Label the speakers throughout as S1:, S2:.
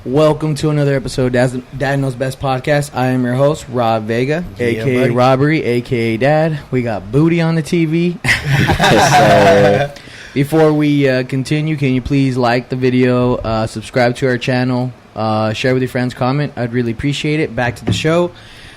S1: Welcome to another episode of Dad Knows Best podcast. I am your host, Rob Vega, a.k.a. Robberryy, a.k.a. Dad. We got Booty on the TV. Before we continue, can you please like the video, subscribe to our channel, share with your friends, comment. I'd really appreciate it. Back to the show.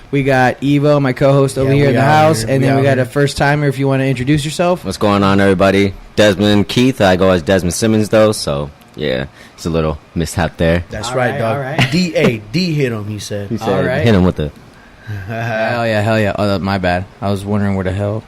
S1: We got Evo, my co-host, over here in the house. And then we got a first-timer, if you want to introduce yourself.
S2: What's going on, everybody? Desmond Keith. I go as Desmond Simmons, though, so... yeah, it's a little mishap there.
S3: That's right, dog. All right. D hit him, he said.
S2: He said, hit him with the...
S1: hell yeah. Oh, my bad. I was wondering where the hell...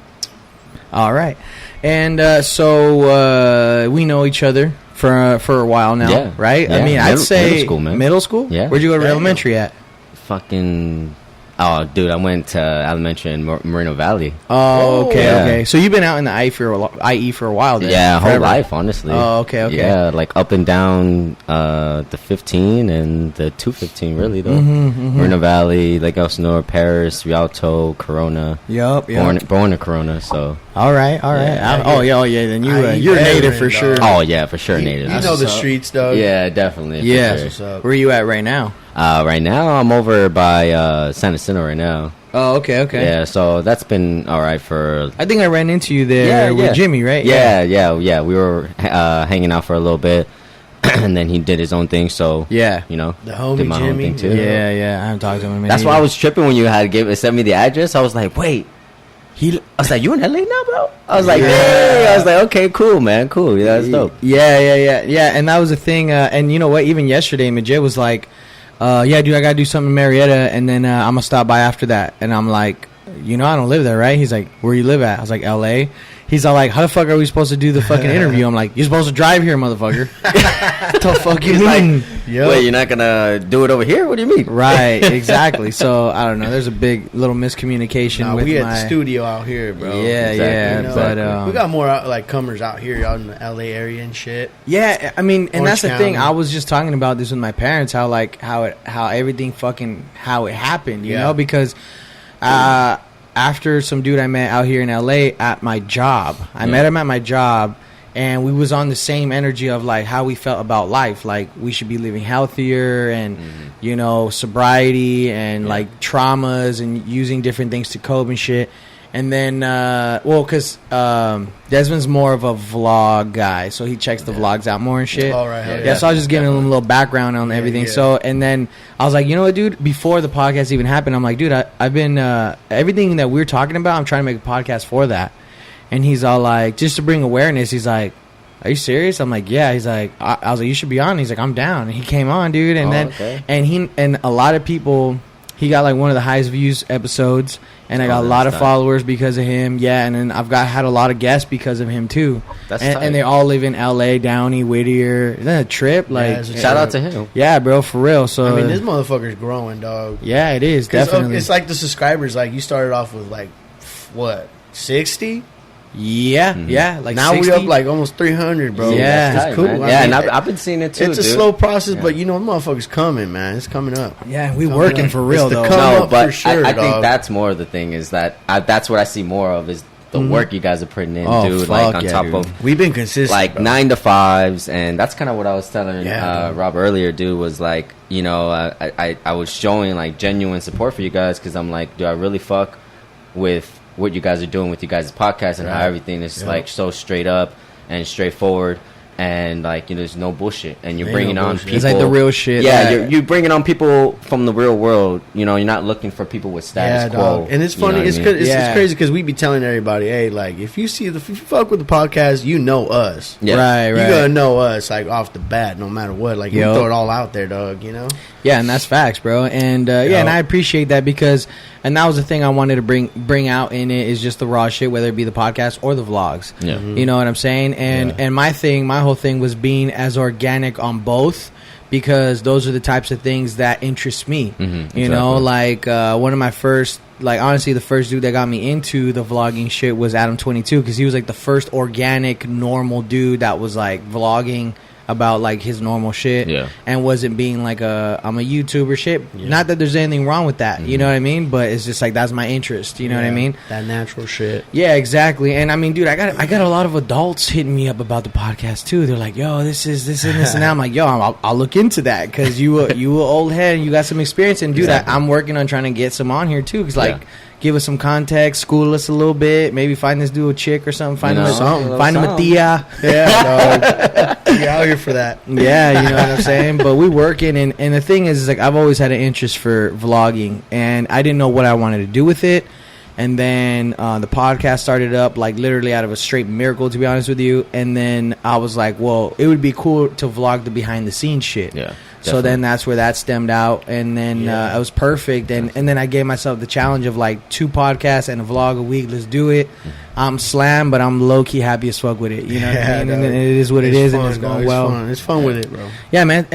S1: All right. And so we know each other for a while now, right? Yeah. I mean, I'd say...
S2: Middle school, man.
S1: Middle school?
S2: Yeah.
S1: Where'd you go to elementary at?
S2: Fucking... oh, dude, I went to elementary in Moreno Valley.
S1: Oh, okay. So you've been out in the IE for a while then?
S2: Yeah, whole life, honestly.
S1: Oh, okay.
S2: Yeah, like up and down the 15 and the 215, really, though. Moreno Valley, Lake Elsinore, Paris, Rialto, Corona.
S1: Yep.
S2: Born in Corona, so...
S1: All right. Yeah. Then you're native for sure.
S2: Oh, yeah, for sure native.
S3: You know the streets, though.
S2: Yeah, definitely.
S1: Yeah.
S2: Sure.
S1: Where are you at right now?
S2: Right now, I'm over by San Jacinto right now.
S1: Oh, okay.
S2: Yeah, so that's been all right for...
S1: I think I ran into you there with Jimmy, right?
S2: Yeah. We were hanging out for a little bit, and then he did his own thing, so... yeah. You know,
S3: the homie
S2: did my
S3: Jimmy.
S2: own thing, too.
S1: Yeah. I haven't talked to him in a minute.
S2: That's why I was tripping when you had sent me the address. I was like, wait. I was like, you in LA now, bro? I was like, hey. I was like, okay, cool, man. Cool. Yeah, that's dope.
S1: Yeah. And that was the thing. And you know what? Even yesterday, Majid was like... yeah, dude, I gotta do something in Marietta, and then I'm gonna stop by after that. And I'm like, I don't live there, right? He's like, where you live at? I was like, LA. He's all like, how the fuck are we supposed to do the fucking interview? I'm like, you're supposed to drive here, motherfucker. What the fuck you mean?
S2: Like, wait, you're not gonna do it over here? What do you mean?
S1: Right, exactly. So I don't know. There's a big little miscommunication.
S3: We at the studio out here, bro.
S1: Yeah,
S3: exactly.
S1: But
S3: we got more comers out here out in the LA area and shit.
S1: Yeah, I mean, and
S3: Orange
S1: that's the
S3: County.
S1: thing. I was just talking about this with my parents. How everything fucking how it happened. You know, because after some dude I met out here in LA at my job, I met him at my job. And we was on the same energy of like how we felt about life, like we should be living healthier and sobriety and like traumas and using different things to cope and shit. And then because Desmond's more of a vlog guy, so he checks the vlogs out more and shit.
S3: All right,
S1: so I was just giving him a little background on everything.
S3: Yeah.
S1: So and then I was like, you know what, dude? Before the podcast even happened, I'm like, dude, I've been everything that we're talking about, I'm trying to make a podcast for that. And he's all like, just to bring awareness, he's like, are you serious? I'm like, yeah. He's like, I was like, you should be on. He's like, I'm down. And he came on, dude. And and a lot of people, he got like one of the highest views episodes. And I got a lot of followers because of him. Yeah, and then had a lot of guests because of him too. And they all live in LA, Downey, Whittier. Isn't that a trip? Like,
S2: shout out to him.
S1: Yeah, bro, for real. So
S3: I mean, this motherfucker's growing, dog.
S1: Yeah, it is definitely.
S3: It's like the subscribers. Like you started off with like what 60.
S1: Yeah, like
S3: now
S1: 60?
S3: we up like almost 300, bro.
S1: Yeah,
S3: that's cool.
S2: Man. Yeah, and I've been seeing it too.
S3: It's a slow process, but the motherfucker's coming, man. It's coming up.
S1: Yeah, we working for real though.
S2: No, but for sure, I think that's more of the thing is that that's what I see more of is the work you guys are putting in, dude. Like on top of
S3: we've been consistent,
S2: like 9 to 5s, and that's kind of what I was telling Rob earlier, dude. Was like, I was showing like genuine support for you guys because I'm like, do I really fuck with what you guys are doing with you guys' podcast and how everything is like so straight up and straightforward and like there's no bullshit and you're bringing on people.
S1: It's like the real shit.
S2: Yeah, you're bringing on people from the real world. You're not looking for people with status quo.
S3: And it's funny. It's crazy because we be telling everybody, hey, like if you fuck with the podcast, you know us.
S2: Yeah.
S1: Right.
S3: You gotta know us like off the bat, no matter what. Like you throw it all out there, dog.
S1: Yeah, and that's facts, bro. And and I appreciate that because, and that was the thing I wanted to bring out in it is just the raw shit, whether it be the podcast or the vlogs. Yeah, you know what I'm saying. And my whole thing was being as organic on both because those are the types of things that interest me. You know, like one of my first, like honestly, the first dude that got me into the vlogging shit was Adam 22 because he was like the first organic, normal dude that was like vlogging about like his normal shit, and wasn't being like I'm a YouTuber shit. Not that there's anything wrong with that, you know what I mean? But it's just like that's my interest, you know what I mean?
S3: That natural shit.
S1: Yeah, exactly. And I mean, dude, I got a lot of adults hitting me up about the podcast too. They're like, "Yo, this and this," and that. I'm like, "Yo, I'll look into that because you a old head and you got some experience." And dude, I'm working on trying to get some on here too, because like. Give us some context, school us a little bit, maybe find this dude a chick or something, find him a tia.
S3: Yeah, dog. You're out here for that.
S1: Yeah, you know what I'm saying? But we working, and the thing is like I've always had an interest for vlogging, and I didn't know what I wanted to do with it. And then the podcast started up like literally out of a straight miracle, to be honest with you. And then I was like, well, it would be cool to vlog the behind the scenes shit. Yeah. Definitely. So then that's where that stemmed out, and then it was perfect. And then I gave myself the challenge of like 2 podcasts and a vlog a week. Let's do it. I'm slammed, but I'm low key happy as fuck with it. You know what I mean? And it is what it is, and it's going well.
S3: It's fun with it, bro.
S1: Yeah, man.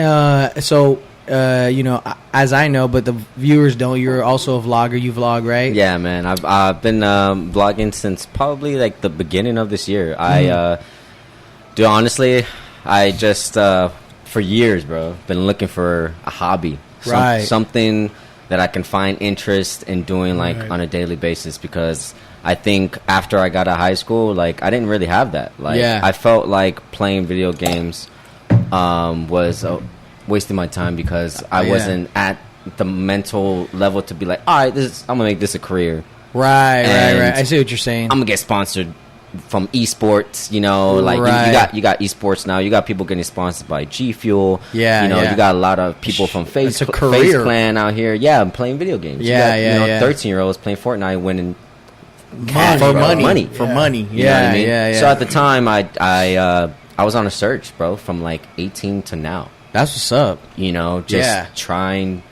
S1: So you know, as I know, but the viewers don't. You're also a vlogger. You vlog, right?
S2: Yeah, man. I've been vlogging since probably like the beginning of this year. Dude, honestly, I just. For years, bro, been looking for a hobby, something that I can find interest in doing like on a daily basis, because I think after I got out of high school, like I didn't really have that. Like I felt like playing video games was wasting my time, because I wasn't at the mental level to be like, all right, I'm gonna make this a career.
S1: Right. I see what you're saying.
S2: I'm gonna get sponsored from esports, you know, like you got esports now. You got people getting sponsored by G Fuel. Yeah, you know, you got a lot of people from Face Clan out here. Yeah, I'm playing video games.
S1: Yeah,
S2: you know, 13-year-olds playing Fortnite, winning
S1: for money.
S2: You know what I mean? So at the time, I was on a search, bro, from like 18 to now.
S1: That's what's up.
S2: You know, just trying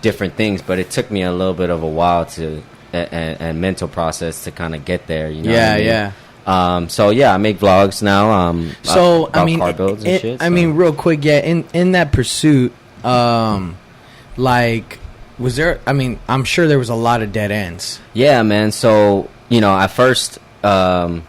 S2: different things, but it took me a little bit of a while to and mental process to kind of get there. You know what I mean? So yeah, I make vlogs now.
S1: So I mean,
S2: car builds and shit.
S1: I mean, real quick, in that pursuit, like, was there? I mean, I'm sure there was a lot of dead ends.
S2: Yeah, man. So you know, at first, I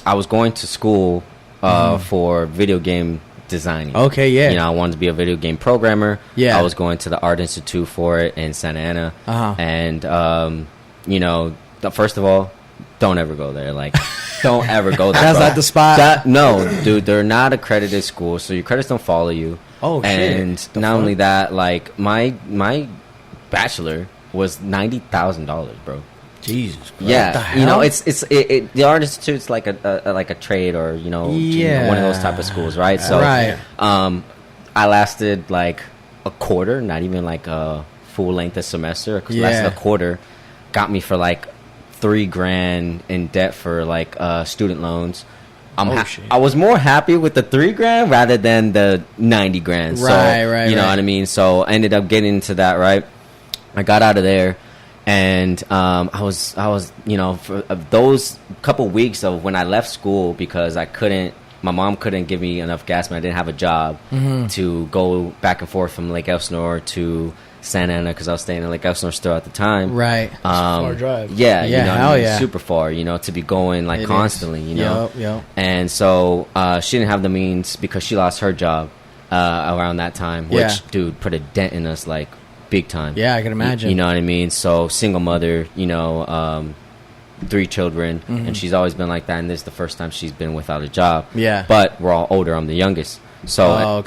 S2: was going to school for video game designing.
S1: Okay, yeah.
S2: You know, I wanted to be a video game programmer.
S1: Yeah.
S2: I was going to the Art Institute for it in Santa Ana. And you know, first of all, don't ever go there. Like, don't ever go there.
S1: That's not the spot.
S2: No, dude, they're not accredited schools, so your credits don't follow you.
S1: Oh, shit.
S2: And not only that, like my bachelor was $90,000, bro.
S1: Jesus Christ.
S2: Yeah, you know, it's the Art Institute's like a trade, or you know, one of those type of schools, right? So, I lasted like a quarter, not even like a full length of semester. Lasted a quarter, got me for like $3,000 in debt for like student loans. I was more happy with the $3,000 rather than the $90,000. So, you know what I mean? So I ended up getting into that. Right, I got out of there. And I was, you know, for those couple weeks of when I left school, because my mom couldn't give me enough gas, and I didn't have a job to go back and forth from Lake Elsinore to Santa Ana, because I was staying in Lake Elsinore still at the time.
S1: Right.
S3: Far drive.
S2: Yeah, you know, super far, you know, to be going like constantly, you know.
S1: Yep.
S2: And so she didn't have the means, because she lost her job around that time, which, dude, put a dent in us like big time.
S1: Yeah, I can imagine.
S2: You know what I mean? So single mother, you know, 3 children, and she's always been like that, and this is the first time she's been without a job.
S1: Yeah.
S2: But we're all older. I'm the youngest. So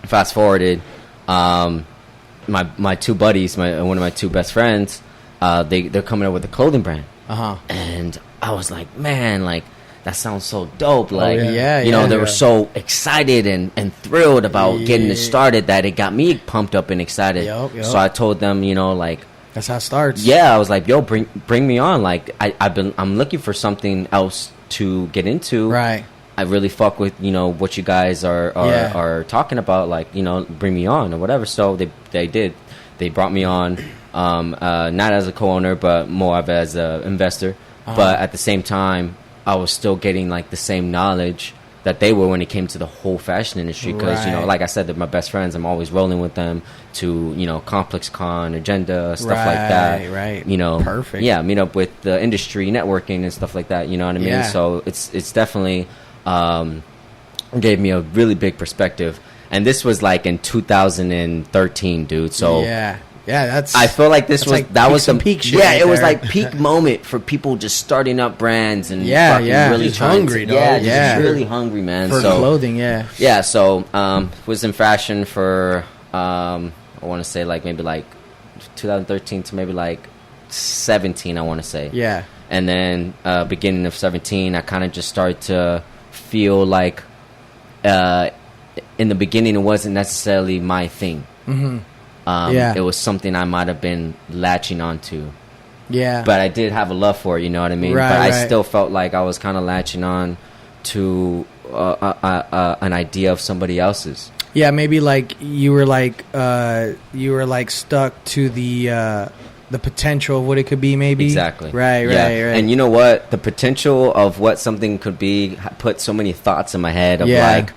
S2: fast forwarded, my 2 buddies, one of my 2 best friends, they're coming up with a clothing brand. And I was like, man, like, that sounds so dope. Like, you know, they were so excited and thrilled about getting it started, that it got me pumped up and excited. So I told them, you know, like,
S1: that's how it starts.
S2: Yeah, I was like, yo, bring me on. Like, I'm looking for something else to get into.
S1: Right.
S2: I really fuck with, you know, what you guys are talking about. Like, you know, bring me on or whatever. So they did. They brought me on, not as a co-owner, but more of as an investor. But at the same time, I was still getting like the same knowledge that they were when it came to the whole fashion industry, because you know, like I said, they're my best friends. I'm always rolling with them to, you know, Complex Con, Agenda, stuff like that.
S1: Right.
S2: You know,
S1: perfect.
S2: Yeah, meet up with the industry, networking and stuff like that. You know what I mean? So it's definitely gave me a really big perspective. And this was like in 2013, dude. So
S1: yeah, that's.
S2: I feel like this was
S1: like
S2: that was
S1: some
S2: the
S1: peak shit.
S2: Yeah,
S1: right
S2: it was
S1: there.
S2: like peak moment for people just starting up brands and really
S3: just hungry, dog.
S2: just really hungry, man.
S1: for clothing. Yeah.
S2: So was in fashion for I want to say like maybe like 2013 to maybe like 17. I want to say.
S1: Yeah.
S2: And then beginning of 17, I kind of just started to feel like in the beginning it wasn't necessarily my thing.
S1: Mm-hmm.
S2: It was something I might have been latching onto.
S1: Yeah.
S2: But I did have a love for it, you know what I mean?
S1: Right,
S2: but I
S1: right.
S2: still felt like I was kind of latching on to an idea of somebody else's.
S1: Yeah, maybe like you were like stuck to the potential of what it could be, maybe.
S2: Exactly.
S1: Right.
S2: And you know what? The potential of what something could be put so many thoughts in my head of like,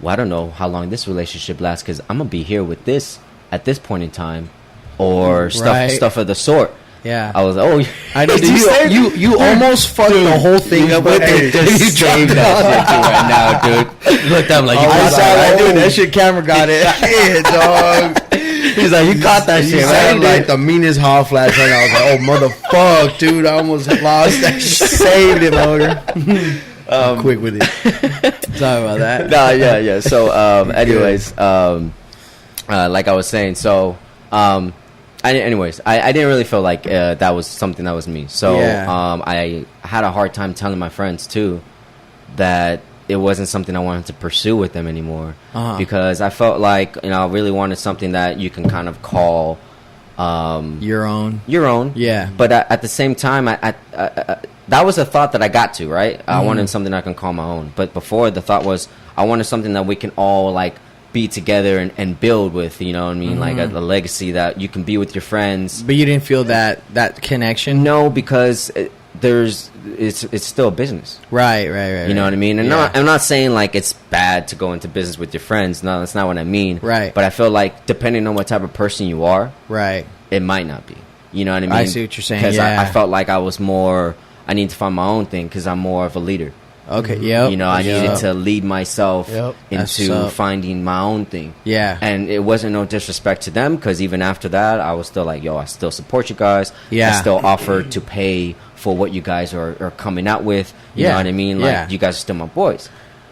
S2: well, I don't know how long this relationship lasts because I'm gonna be here with this at this point in time, or stuff of the sort.
S1: Yeah.
S2: I was
S1: I did you almost fucked the whole thing up with it.
S2: You saved that shit right now, dude. Looked up like you
S1: I
S2: caught
S1: saw
S2: that.
S1: that dude. That shit camera got it.
S3: Yeah, dog.
S2: He's like, you caught that
S3: You
S2: shit,
S3: sound
S2: right?
S3: like the meanest hot flash right now. I was like, oh, motherfuck, dude. I almost lost that shit.
S1: Saved it, motor.
S3: Quick with it.
S1: Sorry about that.
S2: No, yeah. So, anyways, like I was saying, so, I didn't really feel like that was something that was me. So, I had a hard time telling my friends too that it wasn't something I wanted to pursue with them anymore, because I felt like I really wanted something that you can kind of call
S1: your own. Yeah.
S2: But at the same time, I that was a thought that I got to, right? I wanted something I can call my own. But before, the thought was I wanted something that we can all like be together and build with, you know what I mean? Like a legacy that you can be with your friends.
S1: But you didn't feel that connection?
S2: No, because it's still a business.
S1: Right.
S2: You know what I mean? And I'm not saying like it's bad to go into business with your friends. No, that's not what I mean.
S1: Right.
S2: But I feel like depending on what type of person you are,
S1: right,
S2: it might not be. You know what I mean?
S1: I see what you're saying.
S2: Because
S1: I
S2: felt like I need to find my own thing because I'm more of a leader.
S1: Okay, yep.
S2: I needed to lead myself into finding my own thing.
S1: Yeah.
S2: And it wasn't no disrespect to them because even after that, I was still like, I still support you guys.
S1: Yeah.
S2: I still offer to pay for what you guys are coming out with. You know what I mean? Like, you guys are still my boys.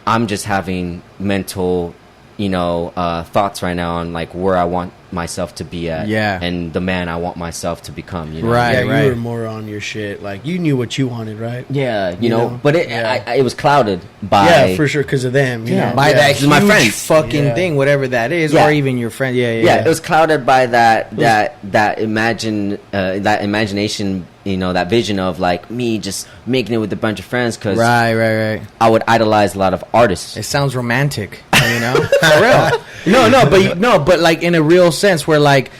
S2: I'm just having mental, thoughts right now on, like, where I want myself to be at.
S1: Yeah.
S2: And the man I want myself to become,
S1: Right,
S3: Yeah, you were more on your shit. Like, you knew what you wanted, right?
S2: Yeah, you know? But it was clouded by...
S3: Yeah, for sure, because of them. You know?
S1: By that huge
S2: my friends.
S1: fucking thing, whatever that is, or even your friend.
S2: Yeah, it was clouded by that imagination, that vision of like me just making it with a bunch of friends. Because
S1: right.
S2: I would idolize a lot of artists.
S1: It sounds romantic, for real. But like in a real sense, where like,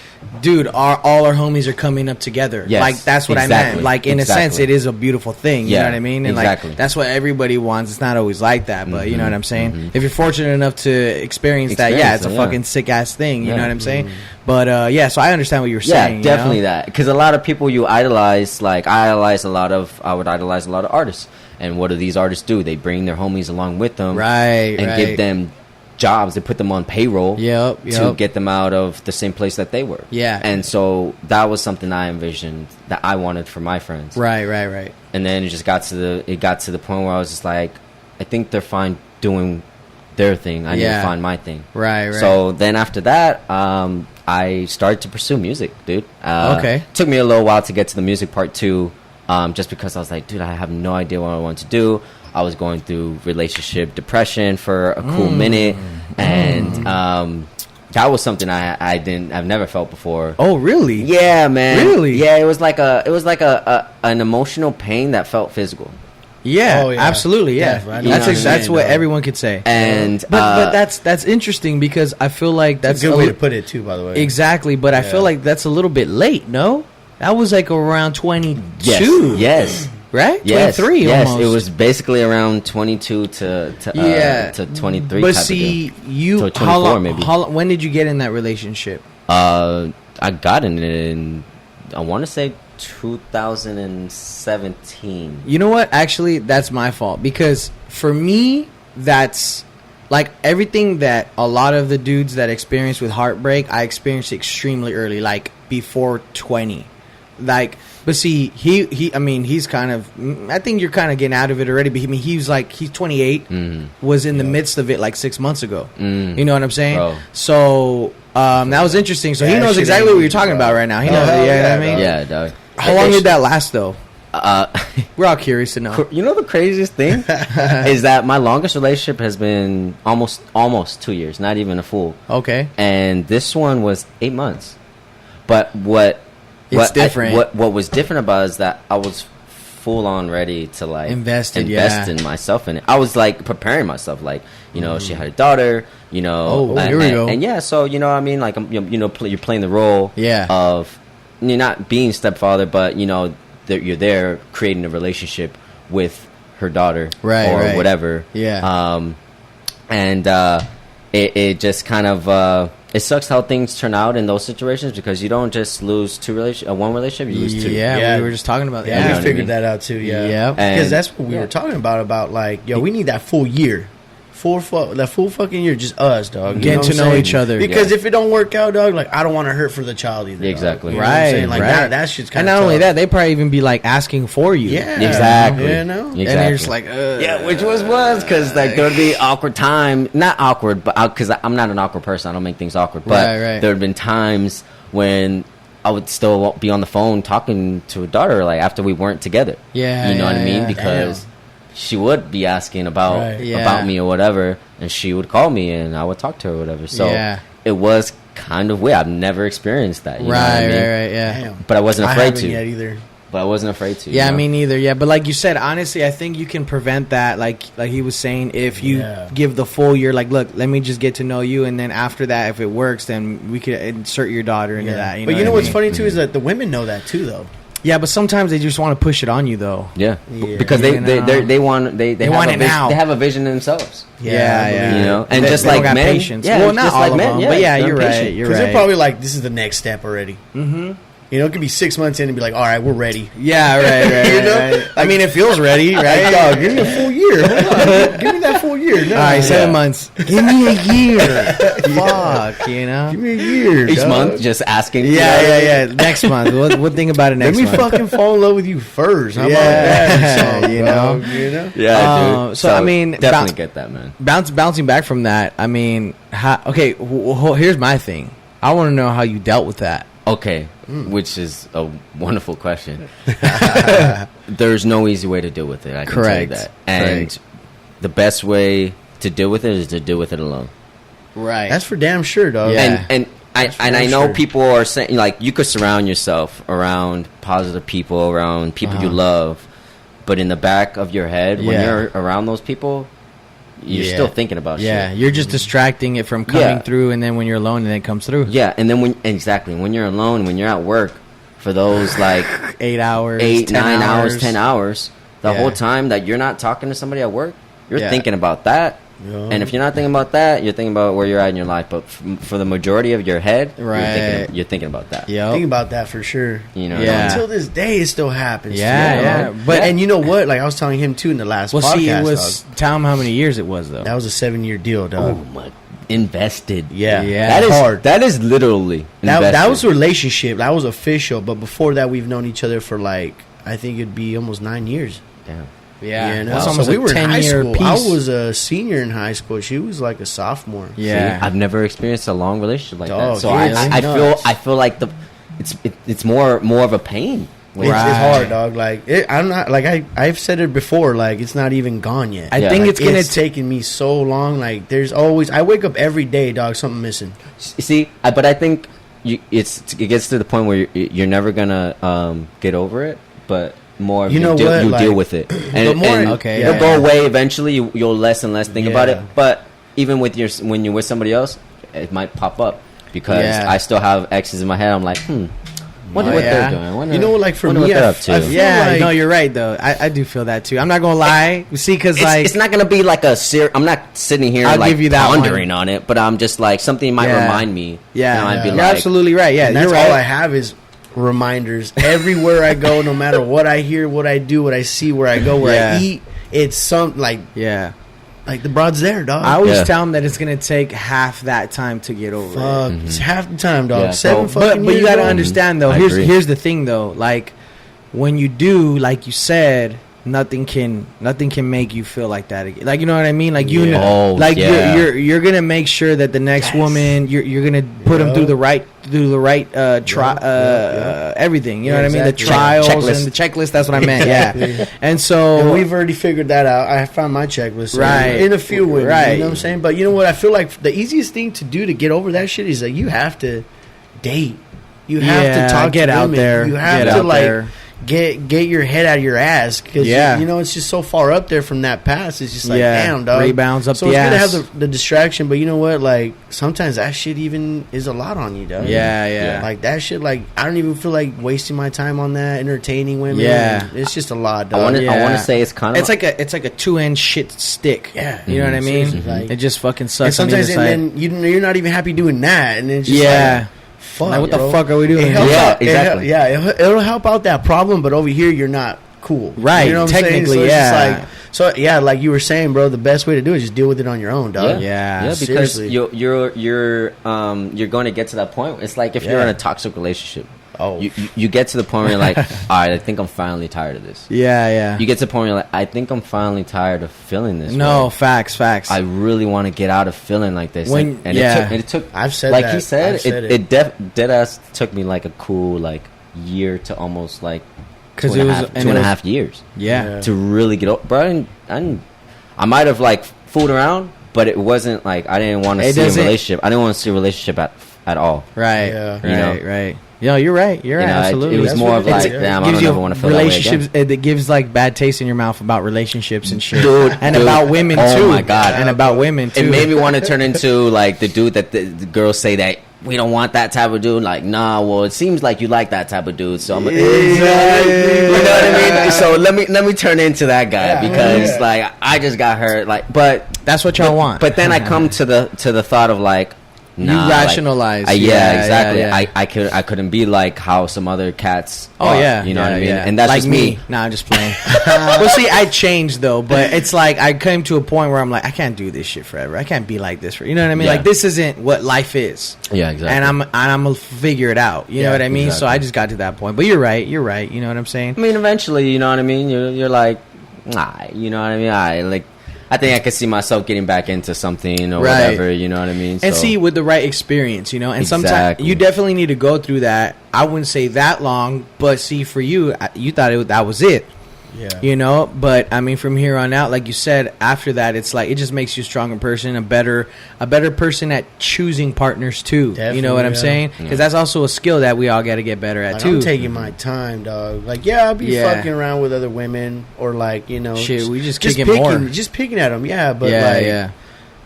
S1: dude, all our homies are coming up together.
S2: Yes,
S1: like that's what I meant. Like in a sense, it is a beautiful thing. You know what I mean? And like that's what everybody wants. It's not always like that, but you know what I'm saying. If you're fortunate enough to experience that, it's a fucking sick ass thing. You know what I'm saying? But so I understand what you're saying.
S2: Yeah, definitely that. Because a lot of people you idolize, like I would idolize a lot of artists. And what do these artists do? They bring their homies along with them,
S1: and
S2: give them jobs. They put them on payroll to get them out of the same place that they were. Yeah. And so that was something I envisioned that I wanted for my friends. Right. And then it got to the point where I was just like, I think they're fine doing their thing. I need to find my thing. Right. So then after that, I started to pursue music, dude. It took me a little while to get to the music part too, just because I was like, dude, I have no idea what I want to do. I was going through relationship depression for a cool minute, and that was something I've never felt before.
S1: Oh, really?
S2: Yeah, man.
S1: Really?
S2: Yeah, it was like an emotional pain that felt physical.
S1: Yeah, absolutely. Yeah, that's what everyone could say.
S2: And
S1: but that's interesting because I feel like that's
S3: a good way to put it too. By the way,
S1: exactly. But I feel like that's a little bit late. No, that was like around 22.
S2: Yes.
S1: Right?
S2: Yes,
S1: 23 almost.
S2: It was basically around 22 to 23.
S1: But see, you
S2: to 24 maybe.
S1: When did you get in that relationship?
S2: I got in I want to say 2017.
S1: You know what? Actually, that's my fault because for me, that's like everything that a lot of the dudes that experience with heartbreak, I experienced extremely early, like before 20. Like, but see, I mean, he's kind of, I think you're kind of getting out of it already, but I mean, he's 28, was in the midst of it like 6 months ago. You know what I'm saying? Bro. So, that was interesting. So he knows exactly what you're talking about right now. He knows, you know what I mean?
S2: Yeah, dog.
S1: How long did that last, though? We're all curious to know.
S2: You know the craziest thing is that my longest relationship has been almost 2 years, not even a full.
S1: Okay.
S2: And this one was 8 months. But what
S1: different.
S2: What was different about it is that I was full on ready to like invest in myself in it. I was like preparing myself, like, you know, she had a daughter, you know.
S1: Here we go.
S2: And yeah, so you know what I mean, like you know, you're playing the role of, you're not being stepfather, but you know that you're there creating a relationship with her daughter, or whatever. It just kind of it sucks how things turn out in those situations, because you don't just lose one relationship, you lose two.
S1: Yeah, we were just talking about that.
S3: Yeah, we figured that out too. Yeah, because that's what we were talking about like, yo, we need that full year. That full fucking year, just us, dog.
S1: Getting to know each other.
S3: Because if it don't work out, dog, like, I don't want to hurt for the child either.
S2: Exactly.
S3: Dog. You know what I'm saying? Like, that shit's kind of.
S1: And not only that, they probably even be like asking for you.
S3: Yeah,
S2: exactly.
S3: You know,
S2: exactly.
S1: And you're just like,
S2: yeah, which was because like there would be awkward time, not awkward, but because I'm not an awkward person, I don't make things awkward. But there would been times when I would still be on the phone talking to a daughter, like after we weren't together.
S1: Yeah,
S2: you know what I mean? Because she would be asking about me or whatever, and she would call me and I would talk to her or whatever. So it was kind of weird. I've never experienced that. You know what I mean?
S3: Damn.
S2: But I wasn't afraid to.
S3: Yet either.
S2: But I wasn't afraid to.
S1: Yeah, me neither. Yeah, but like you said, honestly, I think you can prevent that. Like he was saying, if you give the full year, like, look, let me just get to know you, and then after that, if it works, then we could insert your daughter into that.
S3: But you know what's funny too is that the women know that too, though.
S1: Yeah, but sometimes they just want to push it on you, though.
S2: Yeah. Because they want it now. They have a vision in themselves.
S1: Yeah.
S2: You know, and just like men,
S1: patience.
S2: Yeah,
S1: well, not
S2: just
S1: all
S2: like
S1: of
S2: men.
S1: them,
S2: Yeah,
S1: but yeah, you're right. You're right.
S3: Because they're probably like, this is the next step already. Mm-hmm. You know, it could be 6 months in and be like, all right, we're ready.
S1: Yeah, right. You know? Like, I mean, it feels ready, right?
S3: Dog, give me a full year. Hold on. Give me that full year. No,
S1: all right, 7 months. Give me a year. Fuck, you know?
S3: Give me a year.
S2: Each month, just asking.
S1: Yeah. Next month. We'll think about it next month.
S3: Let me fucking fall in love with you first. How about that?
S1: You know?
S2: Yeah, dude.
S1: So, I mean,
S2: definitely get that, man.
S1: Bouncing back from that, I mean, here's my thing. I want to know how you dealt with that.
S2: Okay, which is a wonderful question. There's no easy way to deal with it. I can tell you that. And the best way to deal with it is to deal with it alone.
S3: Right. That's for damn sure, dog.
S2: Yeah. And I know people are saying, like, you could surround yourself around positive people, around people you love, but in the back of your head, when you're around those people, you're still thinking about shit.
S1: Yeah, you're just distracting it from coming through, and then when you're alone, and then it comes through.
S2: Yeah, and then when you're alone, when you're at work for those like
S1: 8 hours,
S2: 9 hours, 10 hours, the whole time that you're not talking to somebody at work, you're thinking about that. Yeah. And if you're not thinking about that, you're thinking about where you're at in your life. But for the majority of your head, you're thinking about that.
S3: Yeah, think about that for sure.
S2: You know,
S3: until this day, it still happens.
S1: Yeah.
S3: But and you know what? Like I was telling him too in the last podcast.
S1: See, it was tell him how many years it was though.
S3: That was a 7-year deal, dog.
S2: Oh my. Invested.
S3: Yeah.
S2: That is hard. That is literally
S3: that was a relationship. That was official. But before that, we've known each other for like, I think it'd be almost 9 years.
S2: Damn.
S1: Yeah,
S3: you know? So we were in high school. I was a senior in high school. She was like a sophomore.
S2: Yeah, I've never experienced a long relationship like that. So I feel like it's more of a pain.
S3: It's hard, dog. Like I'm not like I've said it before. Like it's not even gone yet.
S1: I think
S3: it's taken me so long. Like there's always I wake up every day, dog. Something missing.
S2: See, but I think it gets to the point where you're never gonna get over it, but more you deal with it, and it'll go away eventually. You'll less and less think about it. But even with when you're with somebody else, it might pop up because I still have exes in my head. I'm like, wonder what they're doing.
S3: You know, like for me,
S2: what they're up to.
S1: No, you're right though. I do feel that too. I'm not gonna lie. See, because like
S2: it's not gonna be like I'm not sitting here like pondering on it, but I'm just like something might remind me.
S1: Yeah,
S2: I'd be
S1: you're absolutely right. Yeah,
S3: and that's all I have is reminders everywhere I go, no matter what I hear, what I do, what I see, where I go, where I eat. It's some like Like, the broad's there, dog.
S1: I always tell them that it's going to take half that time to get over it.
S3: It's half the time, dog.
S2: Yeah,
S3: 7 fucking
S1: But
S3: years,
S1: you got to
S3: dog.
S1: understand, though. Here's the thing, though. Like, when you do, like you said, nothing can make you feel like that again. Like, you know what I mean? Like, you know, you're gonna make sure that the next woman, you're gonna put them through the right everything. You know what I mean? The trials and the checklist. That's what I meant. Yeah. And so
S3: and we've already figured that out. I found my checklist, in a few women.
S1: Right.
S3: You know what I'm saying? But you know what? I feel like the easiest thing to do to get over that shit is that you have to date. You have to talk.
S1: Get
S3: to
S1: out
S3: women.
S1: there.
S3: You have to like. Get your head out of your ass because you know it's just so far up there from that past. It's just like damn, dog.
S1: Rebounds up
S3: so
S1: the ass.
S3: So it's good to have the distraction, but you know what? Like sometimes that shit even is a lot on you, dog.
S1: Yeah.
S3: Like that shit. Like I don't even feel like wasting my time on that entertaining women.
S1: Yeah,
S3: it's just a lot, dog.
S2: I want to say it's kind of
S1: it's like a 2-end shit stick.
S3: Yeah,
S1: you know what I mean?
S3: Like,
S1: it just fucking sucks.
S3: And sometimes and then you're not even happy doing that, and then just like, fuck,
S1: like, what the fuck are we doing?
S2: Exactly.
S3: It'll help out that problem, but over here you're not cool,
S1: right?
S3: You know what
S1: technically,
S3: I'm saying? Like you were saying, bro. The best way to do it is just deal with it on your own, dog.
S2: Yeah, because you're going to get to that point. It's like if you're in a toxic relationship. You get to the point where you're like, all right, I think I'm finally tired of this.
S1: Yeah.
S2: You get to the point where you're like, I think I'm finally tired of feeling this.
S1: No,
S2: way.
S1: Facts.
S2: I really want to get out of feeling like this. It took.
S3: I've said
S2: like
S3: that.
S2: He said, it dead ass took me like a cool year to almost like 2.5 years.
S1: Yeah.
S2: To really get over. Bro, I might have like fooled around, but it wasn't like I didn't want to see a relationship. I didn't want to see a relationship at all.
S1: Right.
S2: Yeah.
S1: Right. Yeah, you're right. You're right. Absolutely.
S2: It was more of like, damn, I don't ever want to feel
S1: relationships.
S2: That way again.
S1: It gives like bad taste in your mouth about relationships and shit,
S2: dude.
S1: About women too.
S2: Oh my god,
S1: and about women too.
S2: It made me want to turn into like the dude that the girls say that we don't want that type of dude. Like, nah, well, it seems like you like that type of dude. So I'm like, you know what I mean? So let me turn into that guy because like I just got hurt. Like, but
S1: that's what y'all want.
S2: But then I come to the thought of like. Nah,
S1: you rationalize.
S2: Exactly.
S1: Yeah.
S2: I couldn't be like how some other cats. You know what I mean.
S1: Yeah.
S2: And that's
S1: like
S2: just me.
S1: Nah, I'm just playing. Well, see, I changed though, but it's like I came to a point where I'm like, I can't do this shit forever. I can't be like this you know what I mean? Like this isn't what life is.
S2: Yeah, exactly.
S1: And I'm gonna figure it out. You know what I mean? Exactly. So I just got to that point. But you're right. You know what I'm saying?
S2: I mean, eventually, you know what I mean. You're like, you know what I mean? I think I could see myself getting back into something or whatever, you know what I mean?
S1: And see, with the right experience, you know? And sometimes you definitely need to go through that. I wouldn't say that long, but see, for you, you thought that was it. Yeah. You know? But, I mean, from here on out, like you said, after that, it's like, it just makes you a stronger person, a better person at choosing partners, too. Definitely, you know what I'm saying? Because that's also a skill that we all got to get better at, too.
S3: I'm taking my time, dog. Like, I'll be fucking around with other women or, like, you know.
S1: Shit, we just kicking more.
S3: Just picking at them,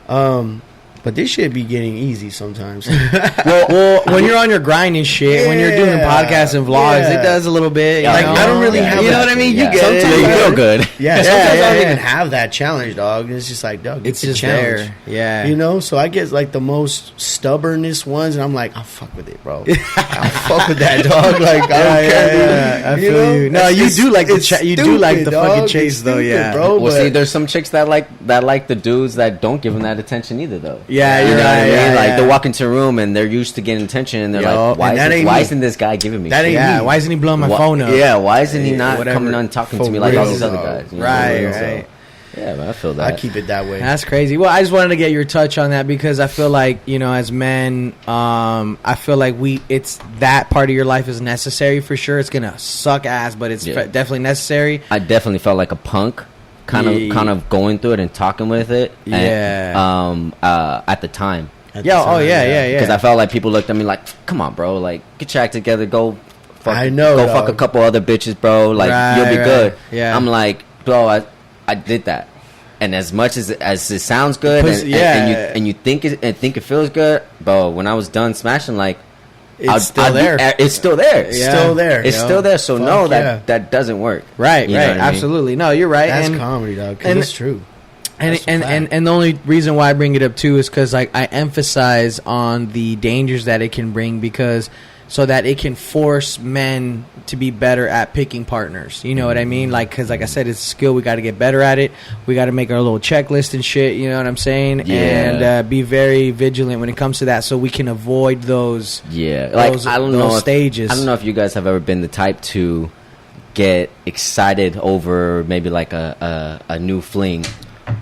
S3: but, but this shit be getting easy sometimes.
S1: well, when you're on your grind and shit, when you're doing podcasts and vlogs, it does a little bit.
S3: Like, I don't really have.
S1: You know what I mean? You get
S2: it. You feel good.
S3: Sometimes I don't even have that challenge, dog. It's just like, dog,
S1: it's just challenge. There. Yeah.
S3: You know, so I get like the most stubbornest ones, and I'm like, I'll fuck with it, bro. I'll fuck with that, dog. Like, I don't care.
S1: I feel you. No, you do like the you do like the fucking chase, though. Yeah,
S2: bro. Well, see, there's some chicks that like the dudes that don't give them that attention either, though.
S1: Yeah,
S2: you know what I mean? Like they walk into a room and they're used to getting attention and they're like, why isn't this guy giving me
S3: that?
S1: Why isn't he blowing my phone up?
S2: Yeah, why isn't he not coming on talking to me like all these other guys? You know
S1: right.
S2: Yeah, man, I feel that.
S3: I keep it that way.
S1: That's crazy. Well, I just wanted to get your touch on that because I feel like, you know, as men, I feel like it's that part of your life is necessary for sure. It's gonna suck ass, but it's definitely necessary.
S2: I definitely felt like a punk. Kind of going through it and talking with it. At the time.
S1: Because
S2: I felt like people looked at me like, come on, bro, like get your act together, go fuck a couple other bitches, bro, like you'll be good.
S1: Yeah.
S2: I'm like, bro, I did that, and as much as it sounds good, and you think it feels good, bro, when I was done smashing, like
S1: it's still there.
S2: It's still there.
S3: It's still there.
S2: It's still there. So no, that doesn't work.
S1: Right. Absolutely. No, you're right.
S3: That's comedy, dog. And it's true.
S1: And the only reason why I bring it up too is because like I emphasize on the dangers that it can bring because so that it can force men to be better at picking partners. You know what I mean? Like, because like I said, it's a skill. We got to get better at it. We got to make our little checklist and shit. You know what I'm saying?
S2: Yeah.
S1: And be very vigilant when it comes to that, so we can avoid those.
S2: Yeah, like I don't know
S1: stages.
S2: I don't know if you guys have ever been the type to get excited over maybe like a new fling,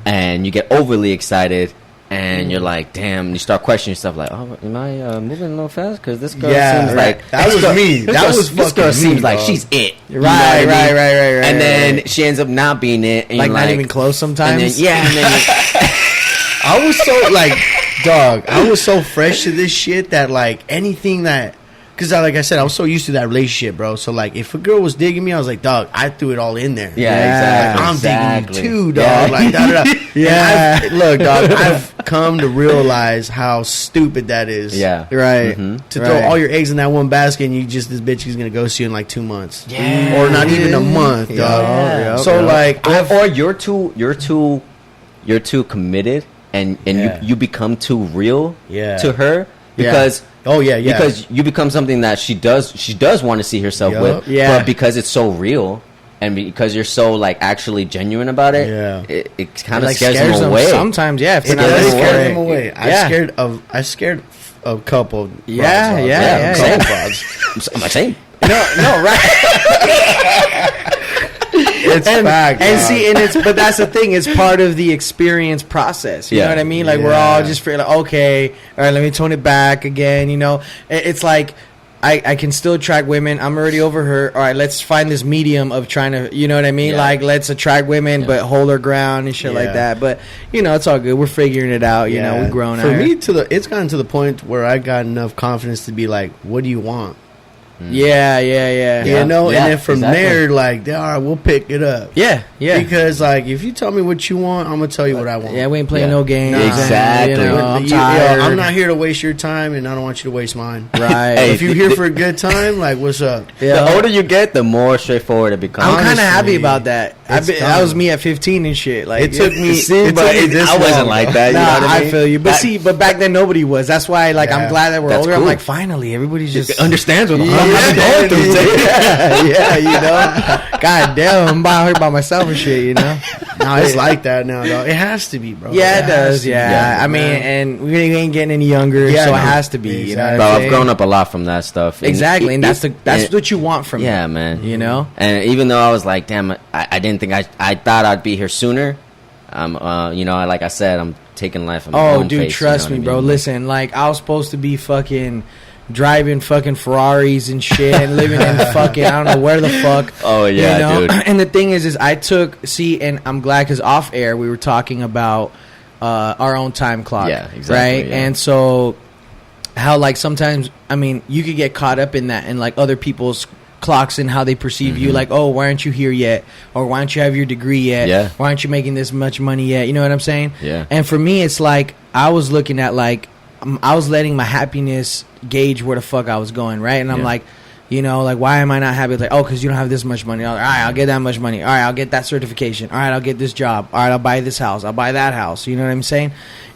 S2: and you get overly excited. And you're like, damn, you start questioning yourself like, oh, am I moving a little fast? Because this girl seems like...
S3: That was me.
S2: This girl seems like she's it.
S1: Right.
S2: And then she ends up not being it. And
S1: like, not even close sometimes?
S2: And then
S3: I was so, like, dog, I was so fresh to this shit that, like, anything that... Because, like I said, I was so used to that relationship, bro. So, like, if a girl was digging me, I was like, dog, I threw it all in there.
S2: Yeah,
S3: exactly.
S2: I'm
S3: digging you too, dog. Like, yeah. Look, dog, I've come to realize how stupid that is.
S2: Yeah.
S1: Right.
S3: To throw all your eggs in that one basket and this bitch is going to ghost you in, like, 2 months.
S2: Yeah.
S3: Or not even a month, dog.
S2: Yeah.
S3: So, like...
S2: Or you're too committed and you become too real to her because... Because you become something that she does want to see herself with, but because it's so real and because you're so like actually genuine about it, it kind of like scares them away.
S1: Sometimes, if
S3: it does scare them away. I scared a couple. Couple frogs.
S2: Am I saying?
S1: No, right. It's fact, but that's the thing. It's part of the experience process. You know what I mean? Like we're all just feeling like, okay, all right, let me tone it back again. You know, it's like I can still attract women. I'm already over her. All right, let's find this medium of trying to, you know what I mean? Like let's attract women, but hold her ground and shit like that. But you know, it's all good. We're figuring it out. You know, we've grown.
S3: For me, it's gotten to the point where I got enough confidence to be like, what do you want?
S1: Yeah.
S3: You know, and then from there, like, all right, we'll pick it up.
S1: Yeah.
S3: Because, like, if you tell me what you want, I'm gonna tell you what I want.
S1: Yeah, we ain't playing no games.
S2: Exactly.
S1: You know, I'm tired.
S3: I'm not here to waste your time, and I don't want you to waste mine.
S1: Right.
S3: Hey, if you're here for a good time, like, what's up?
S2: Yeah. The older you get, the more straightforward it becomes.
S1: I'm kind of happy about that. That was me at 15 and shit. Like
S3: it took me.
S2: I wasn't like that.
S1: Nah, you know what I feel you. But back then nobody was. That's why, like, I'm glad that we're older. Cool. I'm like, finally, everybody just
S2: understands what
S1: I'm going through. You know. God damn, I'm out here by myself and shit. You know.
S3: No, it's like that now, though. It has to be, bro.
S1: Yeah, it does. Yeah, I mean, and we ain't getting any younger, so it has to be. You know,
S2: bro, I've grown up a lot from that stuff.
S1: Exactly, and that's what you want from me.
S2: Yeah, man.
S1: You know.
S2: And even though I was like, damn, I didn't think I thought I'd be here sooner. You know, like I said, I'm taking life.
S1: Dude, trust me, bro. Listen, like I was supposed to be fucking driving fucking Ferraris and shit and living in fucking I don't know where the fuck.
S2: Oh yeah, you know?
S1: Dude. And the thing is I and I'm glad because off air we were talking about our own time clock.
S2: Yeah, exactly.
S1: Right,
S2: yeah.
S1: and so how like sometimes I mean you could get caught up in that and like other people's clocks and how they perceive you, like, oh, why aren't you here yet, or why don't you have your degree yet, why aren't you making this much money yet, you know what I'm saying? And for me it's like I was looking at like I was letting my happiness gauge where the fuck I was going, right? And I'm like, you know, like, why am I not happy? Like, oh, because you don't have this much money. All right, I'll get that much money. All right, I'll get that certification. All right, I'll get this job. All right, I'll buy this house. I'll buy that house. You know what I'm saying?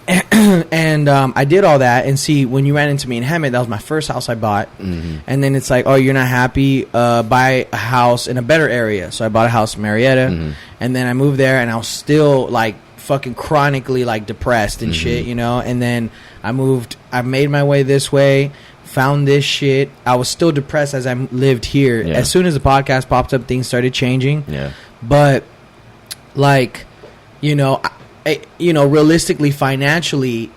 S1: And I did all that. And see, when you ran into me in Hemet, that was my first house I bought. And then it's like, oh, you're not happy? Buy a house in a better area. So I bought a house in Marietta. And then I moved there, and I was still, like, fucking chronically, like, depressed and shit, you know? And then I made my way this way, found this shit. I was still depressed as I lived here. As soon as the podcast popped up, things started changing. But, like, you know, realistically, financially,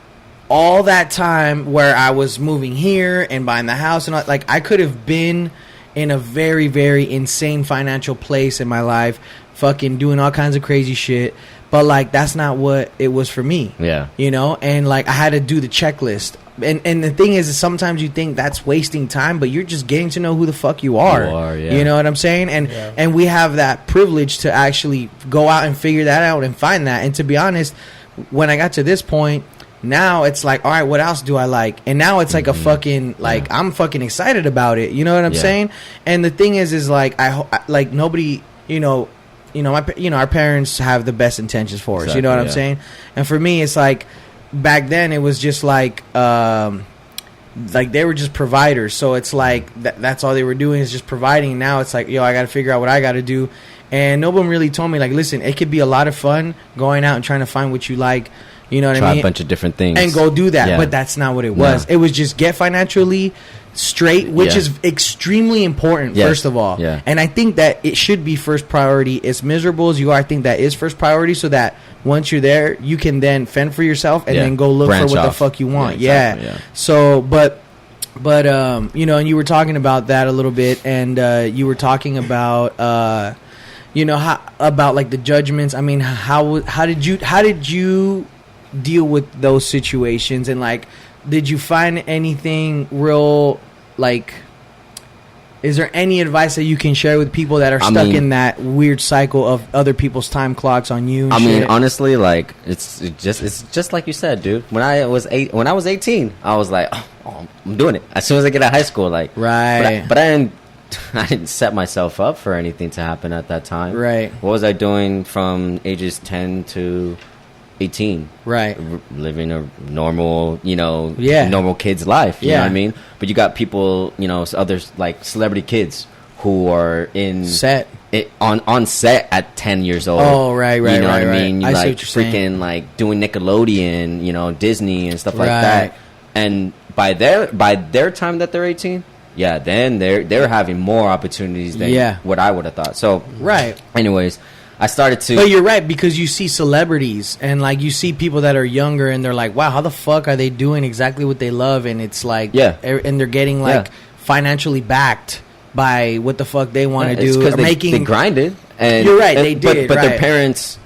S1: all that time where I was moving here and buying the house and all, like, I could have been in a very, very insane financial place in my life, fucking doing all kinds of crazy shit. But, like, that's not what it was for me. You know? And, like, I had to do the checklist. And the thing is sometimes you think that's wasting time, but you're just getting to know who the fuck you are. You know what I'm saying? And we have that privilege to actually go out and figure that out and find that. And to be honest, when I got to this point, now it's like, all right, what else do I like? And now it's like a fucking, like, I'm fucking excited about it. You know what I'm saying? And the thing is like, I like, nobody, our parents have the best intentions for us. You know what I'm saying? And for me, it's like, back then it was just like, like they were just providers. So it's like that's all they were doing is just providing. Now it's like, yo, I got to figure out what I got to do. And no one really told me, like, listen, it could be a lot of fun going out and trying to find what you like. You know what I mean?
S2: Try a bunch of different things.
S1: And go do that.
S2: Yeah.
S1: But that's not what it was. It was just get financially straight, which is extremely important, first of all.
S2: Yeah.
S1: And I think that it should be first priority. As miserable as you are, I think that is first priority, so that once you're there, you can then fend for yourself and then go look
S2: Branch
S1: for what
S2: off.
S1: the fuck you want.
S2: Exactly,
S1: So, but you know, and you were talking about that a little bit, and you were talking about you know, how about like the judgments. I mean, how did you deal with those situations, and like, did you find anything real, like, is there any advice that you can share with people that are stuck in that weird cycle of other people's time clocks on you and
S2: I
S1: shit?
S2: mean, honestly, like, it's just like you said, dude. When I was 18, I was like, oh, I'm doing it as soon as I get out of high school, like,
S1: right.
S2: But I didn't set myself up for anything to happen at that time.
S1: Right.
S2: What was I doing from ages 10 to 18?
S1: Right.
S2: Living a normal, you know, normal kid's life. You know what I mean? But you got people, you know, others like celebrity kids who are in on set at 10 years old.
S1: Oh, right. You
S2: know what I mean?
S1: I
S2: like
S1: see what you're
S2: freaking
S1: saying.
S2: Like doing Nickelodeon, you know, Disney and stuff like that. And by their time that they're 18, then they're having more opportunities than what I would have thought. So anyways, I started to.
S1: But you're right, because you see celebrities and like you see people that are younger and they're like, wow, how the fuck are they doing exactly what they love? And it's like, and they're getting like financially backed by what the fuck they want to do.
S2: Because they grinded. And
S1: you're right, they did.
S2: But their parents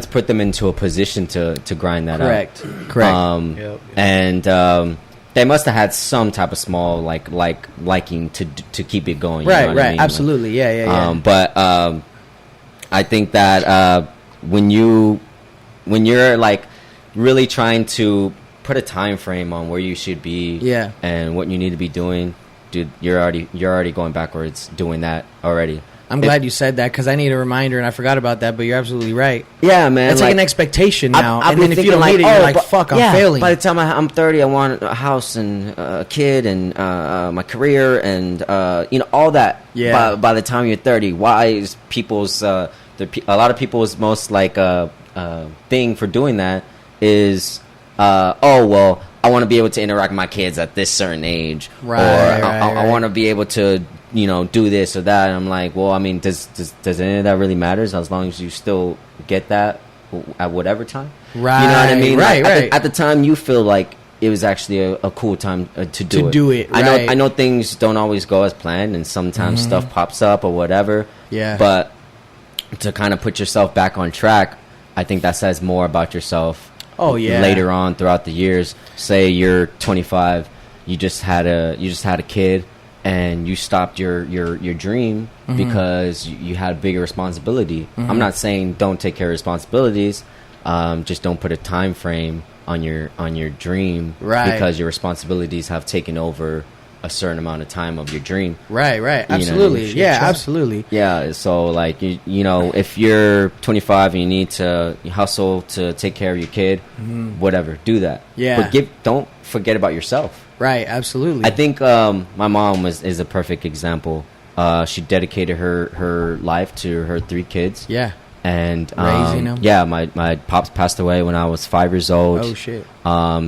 S2: put them into a position to grind that out.
S1: Correct.
S2: And they must have had some type of small liking to keep it going. You
S1: Right.
S2: know what I mean?
S1: Absolutely.
S2: But I think that when you're like really trying to put a time frame on where you should be, and what you need to be doing, dude, you're already going backwards doing that already.
S1: I'm glad you said that, because I need a reminder and I forgot about that. But you're absolutely right.
S2: Yeah, man.
S1: It's like an expectation now,
S2: and
S1: then if you don't meet it, you're like, fuck, I'm failing.
S2: By the time I'm 30, I want a house and a kid and my career and you know, all that.
S1: Yeah.
S2: By the time you're 30, why is people's a lot of people's most like thing for doing that is oh well, I want to be able to interact with my kids at this certain age, I want to be able to, you know, do this or that. And I'm like, well, I mean, does any of that really matters as long as you still get that at whatever time?
S1: Right.
S2: You know what I mean?
S1: Right.
S2: At the time, you feel like it was actually a cool time to do it. I know things don't always go as planned, and sometimes stuff pops up or whatever.
S1: Yeah.
S2: But to kind of put yourself back on track, I think that says more about yourself.
S1: Oh yeah.
S2: Later on throughout the years, say you're 25, you just had a kid, and you stopped your dream because you had bigger responsibility. I'm not saying don't take care of responsibilities, just don't put a time frame on your dream, because your responsibilities have taken over a certain amount of time of your dream. Right.
S1: Absolutely. You know, absolutely.
S2: Yeah. So like, you know, if you're 25 and you need to hustle to take care of your kid, whatever, do that.
S1: Yeah.
S2: But don't forget about yourself.
S1: Right. Absolutely.
S2: I think my mom is a perfect example. She dedicated her life to her 3 kids.
S1: Yeah.
S2: And
S1: raising them.
S2: Yeah, my pops passed away when I was 5 years old.
S1: Oh shit.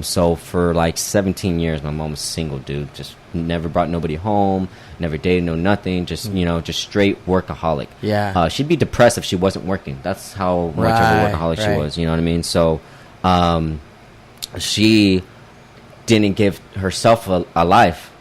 S2: So for like 17 years, my mom was single, dude. Just never brought nobody home, never dated, no nothing. Just you know, just straight workaholic.
S1: Yeah.
S2: She'd be depressed if she wasn't working. That's how much of a workaholic she was. You know what I mean? So, she didn't give herself a life,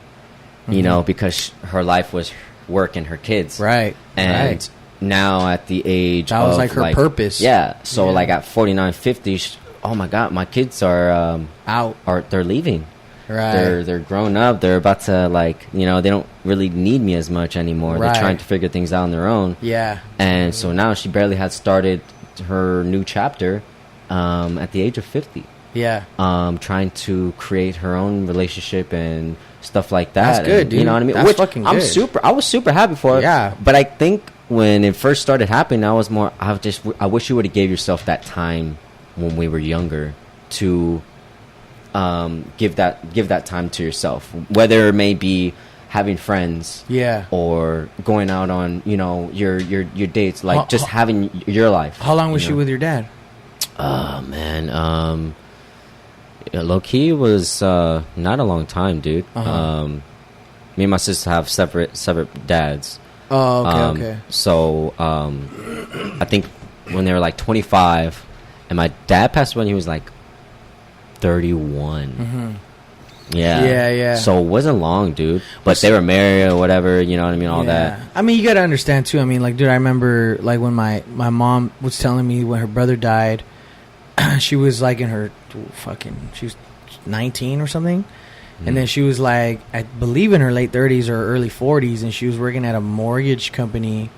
S2: you know, because her life was work and her kids.
S1: Right.
S2: And now at the age
S1: that was like her purpose.
S2: Yeah. So like at 49, 50, oh my God, my kids are
S1: out.
S2: They're leaving.
S1: Right.
S2: They're grown up. They're about to, like, you know, they don't really need me as much anymore. They're trying to figure things out on their own.
S1: Yeah.
S2: And so now she barely had started her new chapter at the age of 50.
S1: Yeah.
S2: Trying to create her own relationship and stuff like that.
S1: That's good, dude.
S2: You know what I mean?
S1: That's fucking good.
S2: I was super happy for it.
S1: Yeah.
S2: But I think when it first started happening, I wish you would have gave yourself that time when we were younger to give that time to yourself, whether it may be having friends, or going out on your dates, like just having your life.
S1: How long was she with your dad?
S2: Man, low key was not a long time, dude. Me and my sister have separate dads.
S1: Oh, okay.
S2: So I think when they were like 25, and my dad passed when he was like 31.
S1: Mm-hmm.
S2: Yeah. So it wasn't long, dude. But they were married or whatever, you know what I mean? All that.
S1: I mean, you got to understand, too. I mean, like, dude, I remember, like, when my mom was telling me when her brother died, she was, like, in her she was 19 or something. Mm. And then she was, like, I believe in her late 30s or early 40s, and she was working at a mortgage company,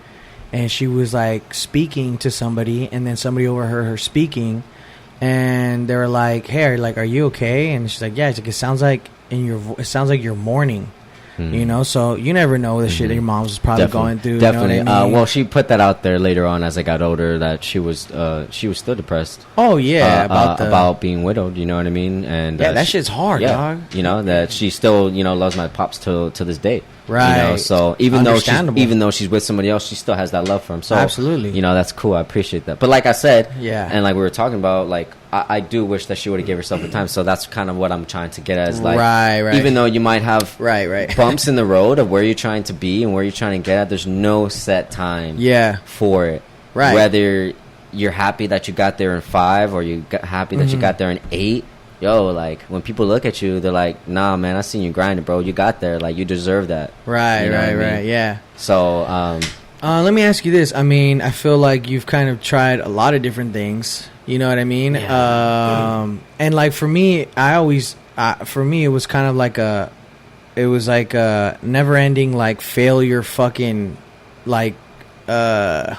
S1: and she was, like, speaking to somebody, and then somebody overheard her speaking. And they were like, "Hey, like, are you okay?" And she's like, "Yeah." It's like, it sounds like you're mourning, So you never know the shit that your mom was probably going through.
S2: Definitely.
S1: You know what I mean?
S2: Well, she put that out there later on as I got older that she was still depressed.
S1: Oh yeah,
S2: about being widowed. You know what I mean? And
S1: that shit's hard, dog.
S2: You know that she still loves my pops to this day.
S1: Right.
S2: So even though she's with somebody else, she still has that love for him. So
S1: absolutely,
S2: that's cool. I appreciate that. But like I said, and like we were talking about, like I do wish that she would have given herself the time. So that's kind of what I'm trying to get at. Is like,
S1: right.
S2: Even though you might have
S1: right
S2: bumps in the road of where you're trying to be and where you're trying to get at, there's no set time. For it.
S1: Right.
S2: Whether you're happy that you got there in 5 or you got happy that you got there in 8. Yo, like, when people look at you, they're like, nah, man, I seen you grinding, bro. You got there. Like, you deserve that.
S1: Right, right. Yeah.
S2: So,
S1: let me ask you this. I mean, I feel like you've kind of tried a lot of different things. You know what I mean?
S2: Yeah.
S1: And, like, for me, it was kind of like a never-ending, like, failure fucking, like, not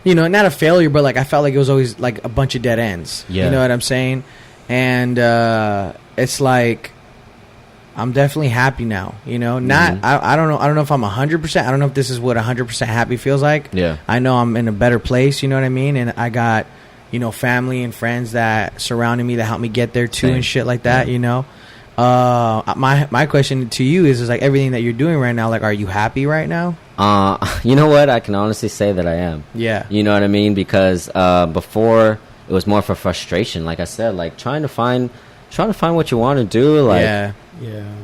S1: a failure, but, like, I felt like it was always, like, a bunch of dead ends.
S2: Yeah.
S1: You know what I'm saying? And it's like I'm definitely happy now, not I don't know if I'm 100%. I don't know if this is what 100% happy feels like. I know I'm in a better place, you know what I mean, and I got family and friends that surrounded me that helped me get there too. Same. And shit like that. My question to you is like, everything that you're doing right now, like, are you happy right now?
S2: You know what, I can honestly say that I am. You know what I mean, because before it was more for frustration, like I said, like trying to find what you want to do. Like,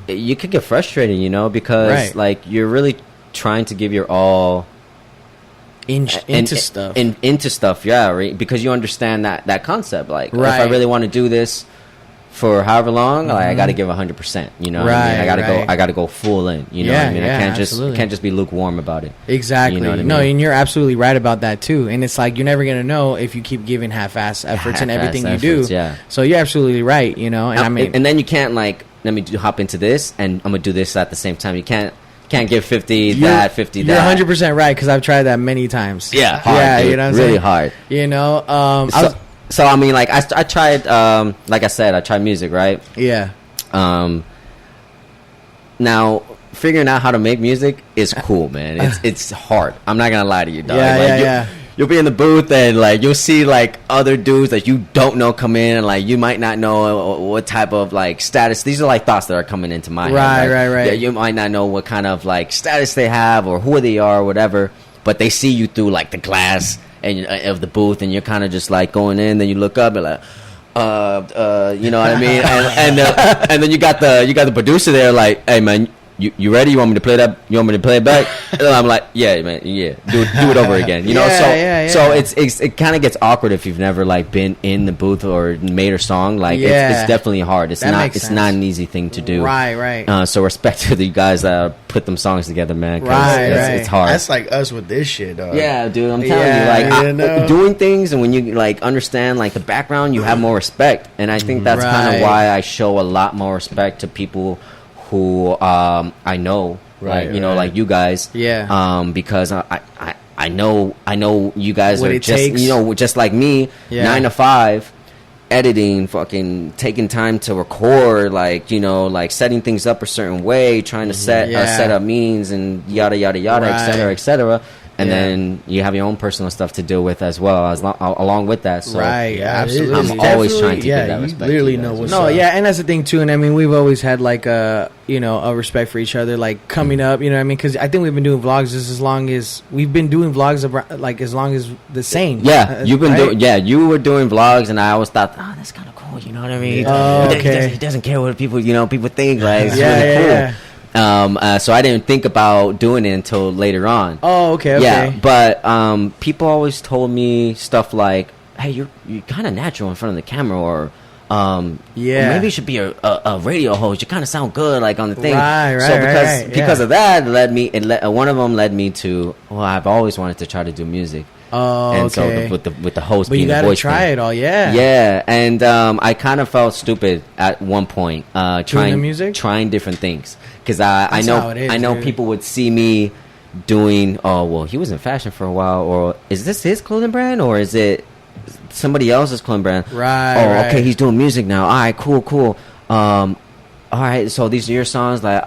S2: you could get frustrated, because like you're really trying to give your all into stuff. Right? Because you understand that concept. Like, if I really want to do this for however long, like, I got to give 100%. You know what I mean? I got to go full in. You know what I mean? I can't just be lukewarm about it.
S1: Exactly.
S2: You know what I mean?
S1: No, and you're absolutely right about that too. And it's like, you're never gonna know if you keep giving half-ass efforts in everything you do.
S2: Yeah.
S1: So you're absolutely right. And I mean,
S2: and then you can't, like, let me hop into this and I'm gonna do this at the same time. You can't give 50 that, 50 that.
S1: You're 100% right, because I've tried that many times.
S2: Yeah, hard, dude.
S1: You know what I'm
S2: saying?
S1: Really hard.
S2: So I mean, like, I tried, like I said, I tried music, right?
S1: Yeah.
S2: Now, figuring out how to make music is cool, man. It's hard. I'm not gonna lie to you, dog. You'll be in the booth and, like, you'll see, like, other dudes that you don't know come in, and, like, you might not know what type of, like, status. These are, like, thoughts that are coming into my head.
S1: Right.
S2: Yeah, you might not know what kind of, like, status they have or who they are or whatever, but they see you through, like, the glass and of the booth, and you're kind of just, like, going in. Then you look up and, like, you know what I mean? And then you got the producer there, like, hey, man, you ready? You want me to play that? You want me to play it back? And I'm like, yeah, man, yeah. Do it over again. So it kind of gets awkward if you've never, like, been in the booth or made a song. Like, it's definitely hard. It's not an easy thing to do.
S1: Right.
S2: So respect to the guys that put them songs together, man. It's hard.
S3: That's like us with this shit, dog.
S2: Yeah, dude. I'm telling you, like, doing things, and when you, like, understand, like, the background, you have more respect. And I think that's kind of why I show a lot more respect to people who I know, like, like you guys, because I know you guys
S1: what
S2: are just
S1: takes.
S2: Just like me, 9 to 5, editing, fucking taking time to record, like, like setting things up a certain way, trying to set up means and yada yada yada, etc. and then you have your own personal stuff to deal with as well, along with that. So
S1: Absolutely.
S2: I'm always trying to give that
S3: you
S2: respect.
S3: Literally know what's
S1: no,
S3: up.
S1: yeah, and that's the thing too. And I mean, we've always had like a respect for each other, like coming up. You know what I mean? Because I think we've been doing vlogs just as long as we've been doing vlogs, like as long as the same.
S2: Yeah, you've been
S1: right?
S2: doing. Yeah, you were doing vlogs, and I always thought, oh, that's kind of cool. You know what I mean?
S1: Okay.
S2: He doesn't care what people think. Like, it's really cool.
S1: Yeah.
S2: So I didn't think about doing it until later on.
S1: Oh, okay.
S2: Yeah, but people always told me stuff like, "Hey, you're kind of natural in front of the camera," or maybe you should be a radio host. You kind of sound good, like on the thing.
S1: Right.
S2: So because of that, one of them led me to. Well, I've always wanted to try to do music.
S1: Oh,
S2: and
S1: okay.
S2: so with the host,
S1: but
S2: being
S1: you gotta
S2: the voice
S1: try
S2: thing.
S1: it all, yeah.
S2: Yeah, and I kind of felt stupid at one point trying
S1: the music?
S2: trying different things because I know
S1: dude.
S2: people would see me doing. Oh well, he was in fashion for a while, or is this his clothing brand, or is it somebody else's clothing brand?
S1: Right.
S2: Okay, he's doing music now. All right, cool. All right, so these are your songs, like,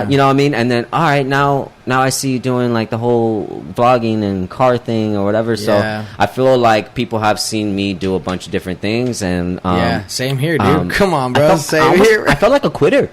S2: you know what I mean? And then, all right, now I see you doing, like, the whole vlogging and car thing or whatever. So I feel like people have seen me do a bunch of different things. And
S1: same here, dude. Come on, bro. Same here.
S2: I felt like a quitter.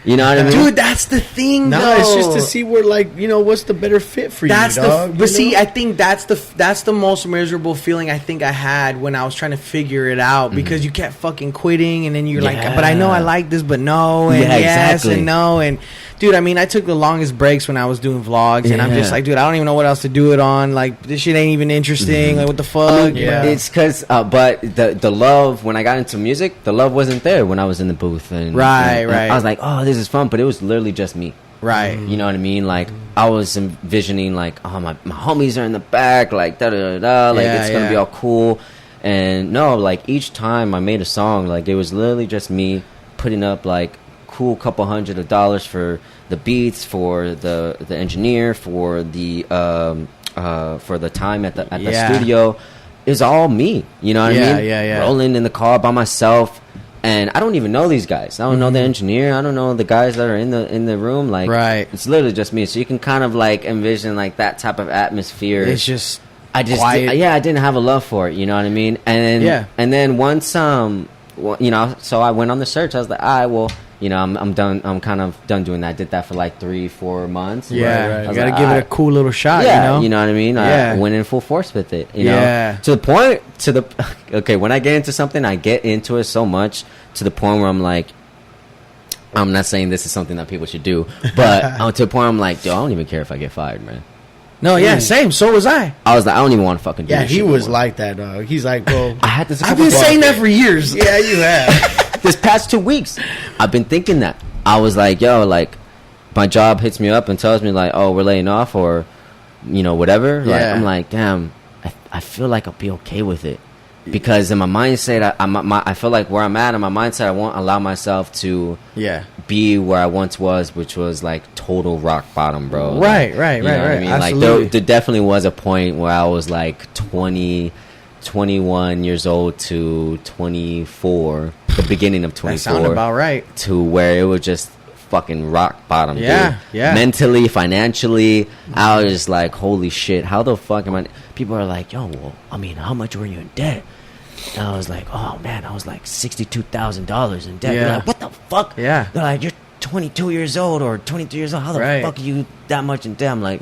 S2: You know what I mean?
S1: Dude, that's the thing,
S3: No,
S1: though.
S3: it's just to see where, like, what's the better fit for you, dog.
S1: But see, I think that's the most miserable feeling I think I had when I was trying to figure it out, because you kept fucking quitting, and then you're like, but I know I like this, but no, and yes, and no, and dude, I mean, I took the longest breaks when I was doing vlogs, and I'm just like, dude, I don't even know what else to do it on. Like, this shit ain't even interesting. Like, what the fuck?
S2: I mean, it's because, but the love, when I got into music, the love wasn't there when I was in the booth. And,
S1: right.
S2: I was like, oh, this is fun, but it was literally just me.
S1: Right.
S2: You know what I mean? Like, I was envisioning, like, oh, my homies are in the back, like, da-da-da-da, like, it's going to be all cool. And no, like, each time I made a song, like, it was literally just me putting up, like, cool couple $100 for the beats, for the engineer, for the time at the studio. It's all me. You know what I mean?
S1: Yeah.
S2: Rolling in the car by myself. And I don't even know these guys. I don't know the engineer. I don't know the guys that are in the room. Like, it's literally just me. So you can kind of like envision like that type of atmosphere.
S1: It's just
S2: quiet. I didn't have a love for it. You know what I mean? And then once so I went on the search. I was like, all right, well, I'm done. I'm kind of done doing that. I did that for like 3-4 months.
S1: Yeah, you gotta give it a cool little shot.
S2: Yeah, you know what I mean. I went in full force with it. You know, to the point. Okay, when I get into something, I get into it so much to the point where I'm like, I'm not saying this is something that people should do, but to the point where I'm like, yo, I don't even care if I get fired, man.
S1: No, same. So was I.
S2: I was like, I don't even want to fucking do this.
S3: Yeah, he was
S2: anymore.
S3: like that, dog. He's like, bro,
S2: I had this.
S1: I've been saying that for years.
S3: Yeah, you have.
S2: This past 2 weeks, I've been thinking that. I was like, yo, like, my job hits me up and tells me, like, oh, we're laying off or, whatever. Like, I'm like, damn, I feel like I'll be okay with it. Because in my mindset, I feel like where I'm at in my mindset, I won't allow myself to be where I once was, which was, like, total rock bottom, bro.
S1: Right.
S2: You know what I mean?
S1: Absolutely.
S2: Like, there definitely was a point where I was, like, 21 years old to 24, the beginning of 24. That
S1: sounded about right.
S2: To where it was just fucking rock bottom, dude.
S1: Yeah.
S2: Mentally, financially, I was just like, holy shit, how the fuck am I? People are like, yo, well, I mean, how much were you in debt? And I was like, oh, man, I was like $62,000 in debt. They're like, what the fuck?
S1: Yeah.
S2: They're like, you're 22 years old or 23 years old. How the fuck are you that much in debt? I'm like,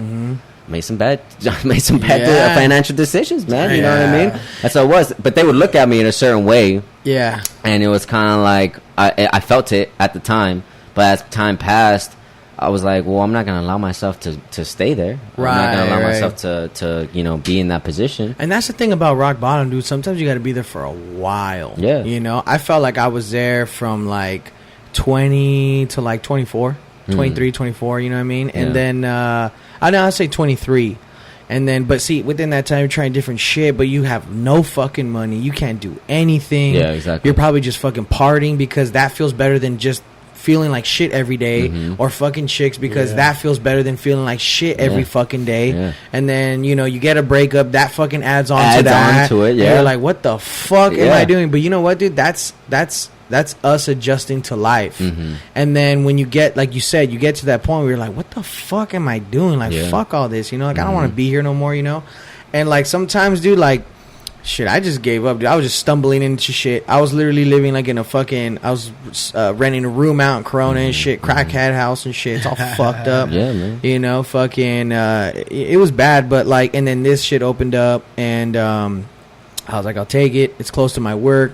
S2: made some bad financial decisions, man. You know what I mean? That's how it was. But they would look at me in a certain way.
S1: Yeah.
S2: And it was kind of like, I felt it at the time. But as time passed, I was like, well, I'm not going to allow myself to stay there. I'm not going to allow myself to be in that position.
S1: And that's the thing about rock bottom, dude. Sometimes you got to be there for a while.
S2: Yeah.
S1: I felt like I was there from like 20 to like 24, 23, 24, you know what I mean? And then, I'd say 23. And then, but see, within that time, you're trying different shit, but you have no fucking money. You can't do anything.
S2: Yeah, exactly.
S1: You're probably just fucking partying because that feels better than just feeling like shit every day, or fucking chicks because that feels better than feeling like shit every fucking day. And then you get a breakup that fucking adds on to that.
S2: Onto it,
S1: and you're like, what the fuck am I doing? But you know what, dude, that's that's us adjusting to life. And then when you get, like you said, you get to that point where you're like, what the fuck am I doing? Like, fuck all this, you know? Like, I don't want to be here no more, you know? And, like, sometimes, dude, like, shit, I just gave up, dude. I was just stumbling into shit. I was literally living, like, in a fucking... I was renting a room out in Corona and shit. Crackhead house and shit. It's all fucked up.
S2: Yeah, man.
S1: You know, fucking... it was bad, but, like... And then this shit opened up, and I was like, I'll take it. It's close to my work.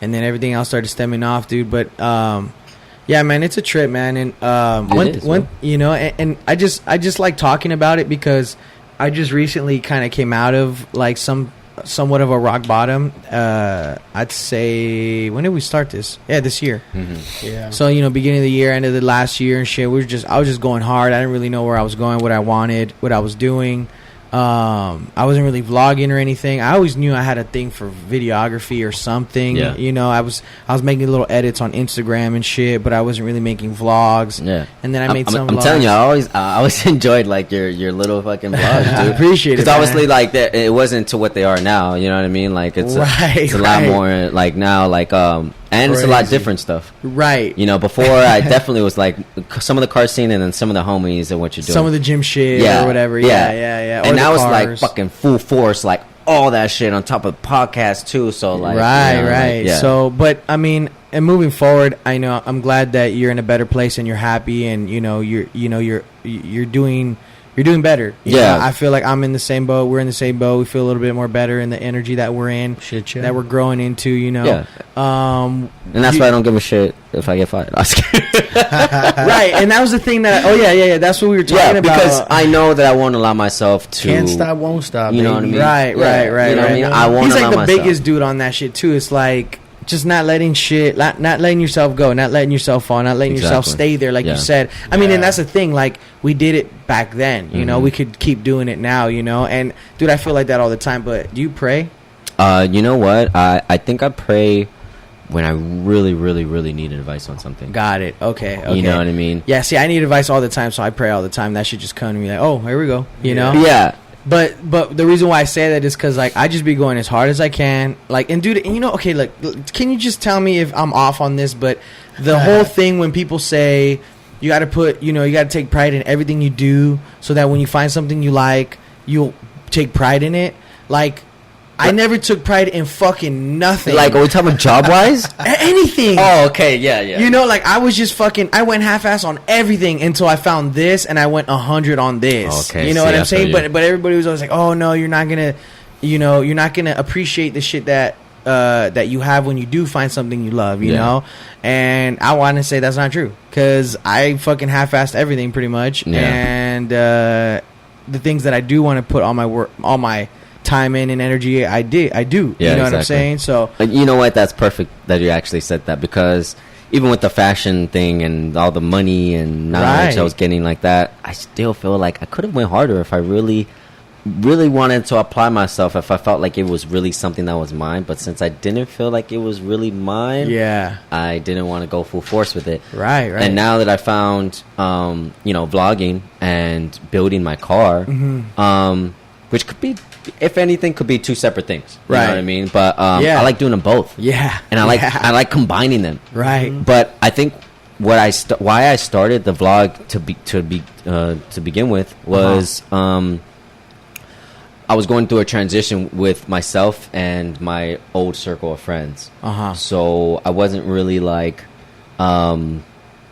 S1: And then everything else started stemming off, dude. But, yeah, man, it's a trip, man. And, you know, and I just like talking about it because I just recently kind of came out of, like, somewhat of a rock bottom. I'd say, when did we start this? Yeah, this year.
S3: Yeah.
S1: So, you know, beginning of the year, end of the last year and shit, I was just going hard. I didn't really know where I was going, what I wanted, what I was doing. I wasn't really vlogging or anything. I always knew I had a thing for videography or something.
S2: Yeah.
S1: You know, I was making little edits on Instagram and shit, but I wasn't really making vlogs.
S2: Yeah.
S1: And then I made some vlogs.
S2: I'm telling you, I always enjoyed, like, your little fucking vlogs, dude.
S1: I appreciate it,
S2: because obviously, like, it wasn't to what they are now. You know what I mean? Like, it's a lot more, like, now, like, and it's a lot different stuff.
S1: Right.
S2: You know, before I definitely was like some of the car scene and then some of the homies and what you're doing.
S1: Some of the gym shit or whatever. Yeah.
S2: And now it's like fucking full force, like all that shit on top of podcast too. So like,
S1: right.
S2: Like, yeah.
S1: So, but I mean, and moving forward, I know I'm glad that you're in a better place and you're happy and you're doing better. You know, I feel like I'm in the same boat. We're in the same boat. We feel a little bit more better in the energy that we're in, that we're growing into. You know,
S2: and that's why I don't give a shit if I get fired.
S1: Right, and that was the thing that. That's what we were talking about.
S2: Because I know that I won't allow myself to.
S3: Can't stop, won't stop.
S2: You know what I mean?
S1: Right.
S2: You know what I mean? I won't.
S1: He's
S2: allow
S1: like the
S2: myself.
S1: biggest dude on that shit too. It's like. Just not letting yourself go, not letting yourself fall, not letting yourself stay there, like you said. I mean, and that's the thing. Like, we did it back then, you know. We could keep doing it now, you know. And dude, I feel like that all the time. But do you pray?
S2: You know what? I think I pray when I really, really, really need advice on something.
S1: Got it. Okay.
S2: You know what I mean?
S1: Yeah. See, I need advice all the time, so I pray all the time. That should just come to me like, oh, here we go. You know?
S2: Yeah.
S1: But the reason why I say that is because, like, I just be going as hard as I can. Like, and dude, you know, okay, look, can you just tell me if I'm off on this? But the whole thing when people say you got to take pride in everything you do so that when you find something you like, you'll take pride in it. Like, I never took pride in fucking nothing.
S2: Like, are we talking job-wise?
S1: Anything.
S2: Oh, okay, yeah.
S1: You know, like, I was just I went half-ass on everything until I found this, and I went 100 on this.
S2: Okay,
S1: you know what I'm saying? But everybody was always like, oh, no, you're not going to appreciate the shit that you have when you do find something you love, you know? And I want to say that's not true, because I fucking half-assed everything pretty much. Yeah. And the things that I do want to put all my time in and energy, I do.
S2: Yeah,
S1: you know what I'm saying? So
S2: you know what? That's perfect that you actually said that, because even with the fashion thing and all the money and knowledge I was getting like that, I still feel like I could have went harder if I really, really wanted to apply myself. If I felt like it was really something that was mine, but since I didn't feel like it was really mine, I didn't want to go full force with it. Right. And now that I found, vlogging and building my car, which could be, if anything, could be two separate things. You know what I mean? But I like doing them both. Yeah. And I like combining them. Right. But I think why I started the vlog to begin with was I was going through a transition with myself and my old circle of friends. So I wasn't really like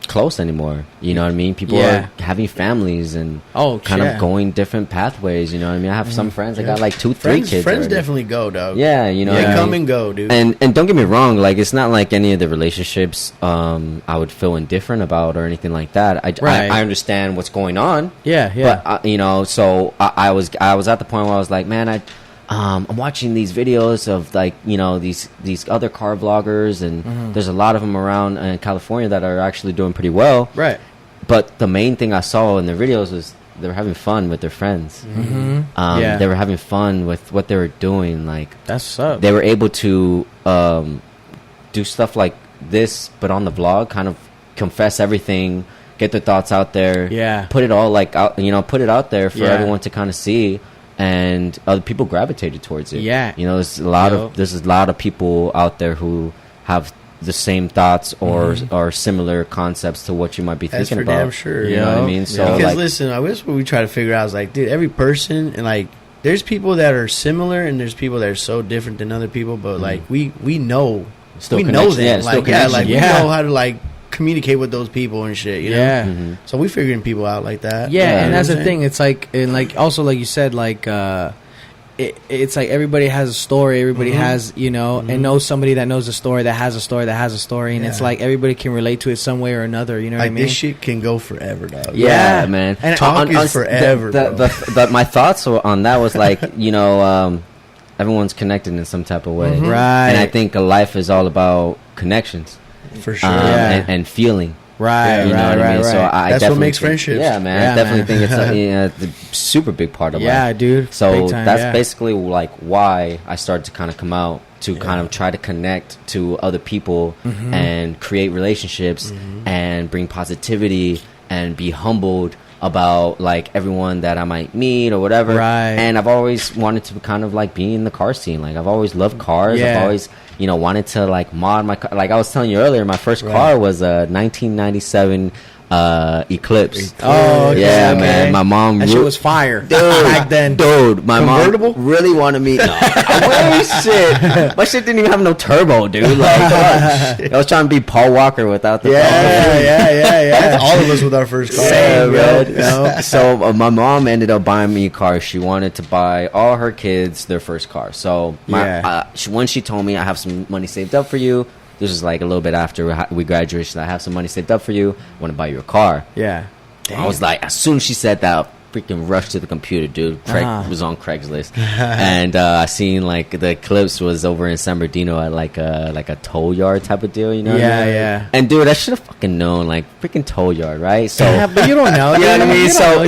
S2: close anymore. You know what I mean? People are having families and kind of going different pathways. You know what I mean? I have some friends that got like 2-3 kids.
S3: Friends definitely go, dog.
S2: Yeah, you know,
S3: they come and go, dude.
S2: And don't get me wrong, like, it's not like any of the relationships I would feel indifferent about or anything like that. I understand what's going on. But so I was at the point where I was like, man, I'm watching these videos of, like, you know, these other car vloggers, and there's a lot of them around in California that are actually doing pretty well. Right. But the main thing I saw in their videos was they were having fun with their friends. They were having fun with what they were doing. Like, that's up. They were able to do stuff like this, but on the vlog, kind of confess everything, get their thoughts out there. Yeah. Put it all put it out there for everyone to kind of see. And other people gravitated towards it. Yeah, you know, there's a lot of people out there who have the same thoughts or similar concepts to what you might be thinking about.
S3: Damn sure.
S2: You know what I mean? So
S3: because listen, I guess what we try to figure out is like, dude, every person and like, there's people that are similar and there's people that are so different than other people, but like we know we know them.
S2: Yeah,
S3: like we know how to like communicate with those people and shit. You know?
S1: Yeah.
S3: So we figuring people out like that.
S1: Yeah, and that's the thing. It's like, and like also like you said, like it's like everybody has a story. Everybody has, you know, and knows somebody that knows a story that has a story that has a story, and it's like everybody can relate to it some way or another. You know what I mean?
S3: This shit can go forever, dog.
S2: Yeah, man.
S3: And talk is forever.
S2: My thoughts on that was like, you know, everyone's connected in some type of way,
S1: right?
S2: And I think life is all about connections,
S3: for sure,
S2: and feeling.
S1: Right,
S2: you know what I mean? So
S3: that's what makes friendships.
S2: Yeah, man. I definitely think it's a super big part of life.
S1: Yeah, dude.
S2: So that's basically like why I started to kind of come out to kind of try to connect to other people and create relationships and bring positivity and be humbled about like everyone that I might meet or whatever.
S1: Right.
S2: And I've always wanted to kind of like be in the car scene. Like I've always loved cars.
S1: Yeah.
S2: I've always, you know, wanted to like mod my car. Like I was telling you earlier, my first car was a 1997 Eclipse.
S1: Oh, okay,
S2: yeah, man. My mom,
S1: that shit was fire,
S2: dude.
S1: back then.
S2: Dude, my mom really wanted me. No, shit. My shit didn't even have no turbo, dude. Like, I was trying to be Paul Walker without the
S3: yeah. All of us with our first car.
S2: Same, bro. So my mom ended up buying me a car. She wanted to buy all her kids their first car. So when she told me, I have some money saved up for you. This was like a little bit after we graduated. I have some money saved up for you. I want to buy you a car.
S1: Yeah.
S2: Damn. I was like, as soon as she said that, I freaking rushed to the computer, dude. Craig was on Craigslist. And I seen like the Eclipse was over in San Bernardino at like a tow yard type of deal, you know?
S1: Yeah.
S2: And dude, I should have fucking known, like freaking tow yard, right? So
S1: but you don't know.
S2: You know what I mean? So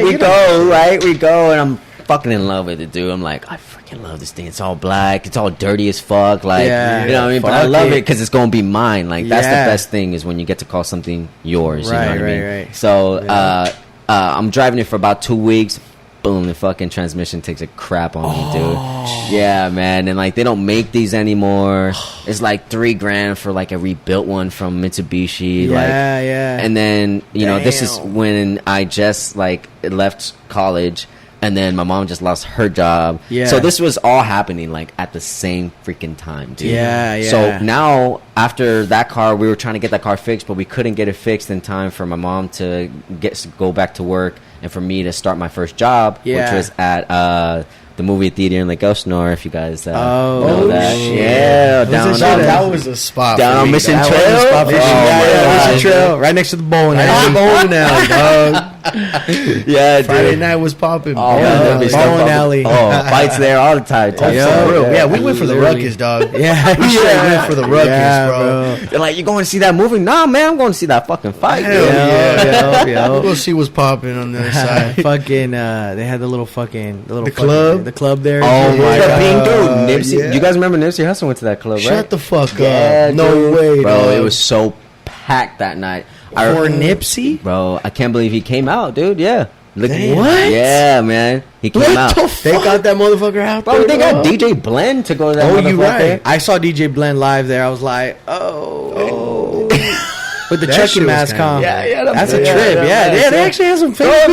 S2: we go, right? We go and I'm fucking in love with it, dude. I'm like, I freaking love this thing. It's all black. It's all dirty as fuck. Like, you know what I mean? But I love it because it's going to be mine. Like, that's the best thing is when you get to call something yours.
S1: Right,
S2: you know what I mean?
S1: Right.
S2: So, I'm driving it for about 2 weeks. Boom, the fucking transmission takes a crap on me, dude. Yeah, man. And like, they don't make these anymore. It's like $3,000 for like a rebuilt one from Mitsubishi.
S1: Yeah.
S2: And then, you know, this is when I just like left college. And then my mom just lost her job. Yeah. So this was all happening like at the same freaking time, dude.
S1: Yeah.
S2: So now after that car, we were trying to get that car fixed, but we couldn't get it fixed in time for my mom to go back to work and for me to start my first job, which was at the movie theater in Lake Elsinore, if you guys know that.
S3: Shit.
S2: Yeah,
S3: that was a spot.
S2: Down on Mission Trail.
S1: Mission Trail, right next to the bowling alley.
S3: Dog.
S2: Yeah, dude.
S3: Friday night was popping.
S1: Bowling alley.
S2: Fights there all the time.
S3: Yeah, we went for the ruckus, dog.
S1: Yeah,
S3: we straight went for the ruckus, bro.
S2: They're like, you going to see that movie? Nah, man, I'm going to see that fucking fight.
S3: Yeah. We'll see what's popping on the other side.
S1: Fucking, they had the club there.
S2: Oh my god, dude, Nipsey. You guys remember Nipsey Hussle went to that club, right?
S3: Shut the fuck up. No way,
S2: bro. It was so packed that night.
S1: For Nipsey?
S2: Bro, I can't believe he came out, dude. Yeah.
S1: What?
S2: Yeah, man. He came out.
S3: They got that motherfucker out there.
S2: Bro, they got DJ Blend to go to that motherfucker.
S3: You right.
S1: I saw DJ Blend live there. I was like, with the Chucky mask on.
S2: Yeah,
S1: that's a trip. Yeah, they actually had some famous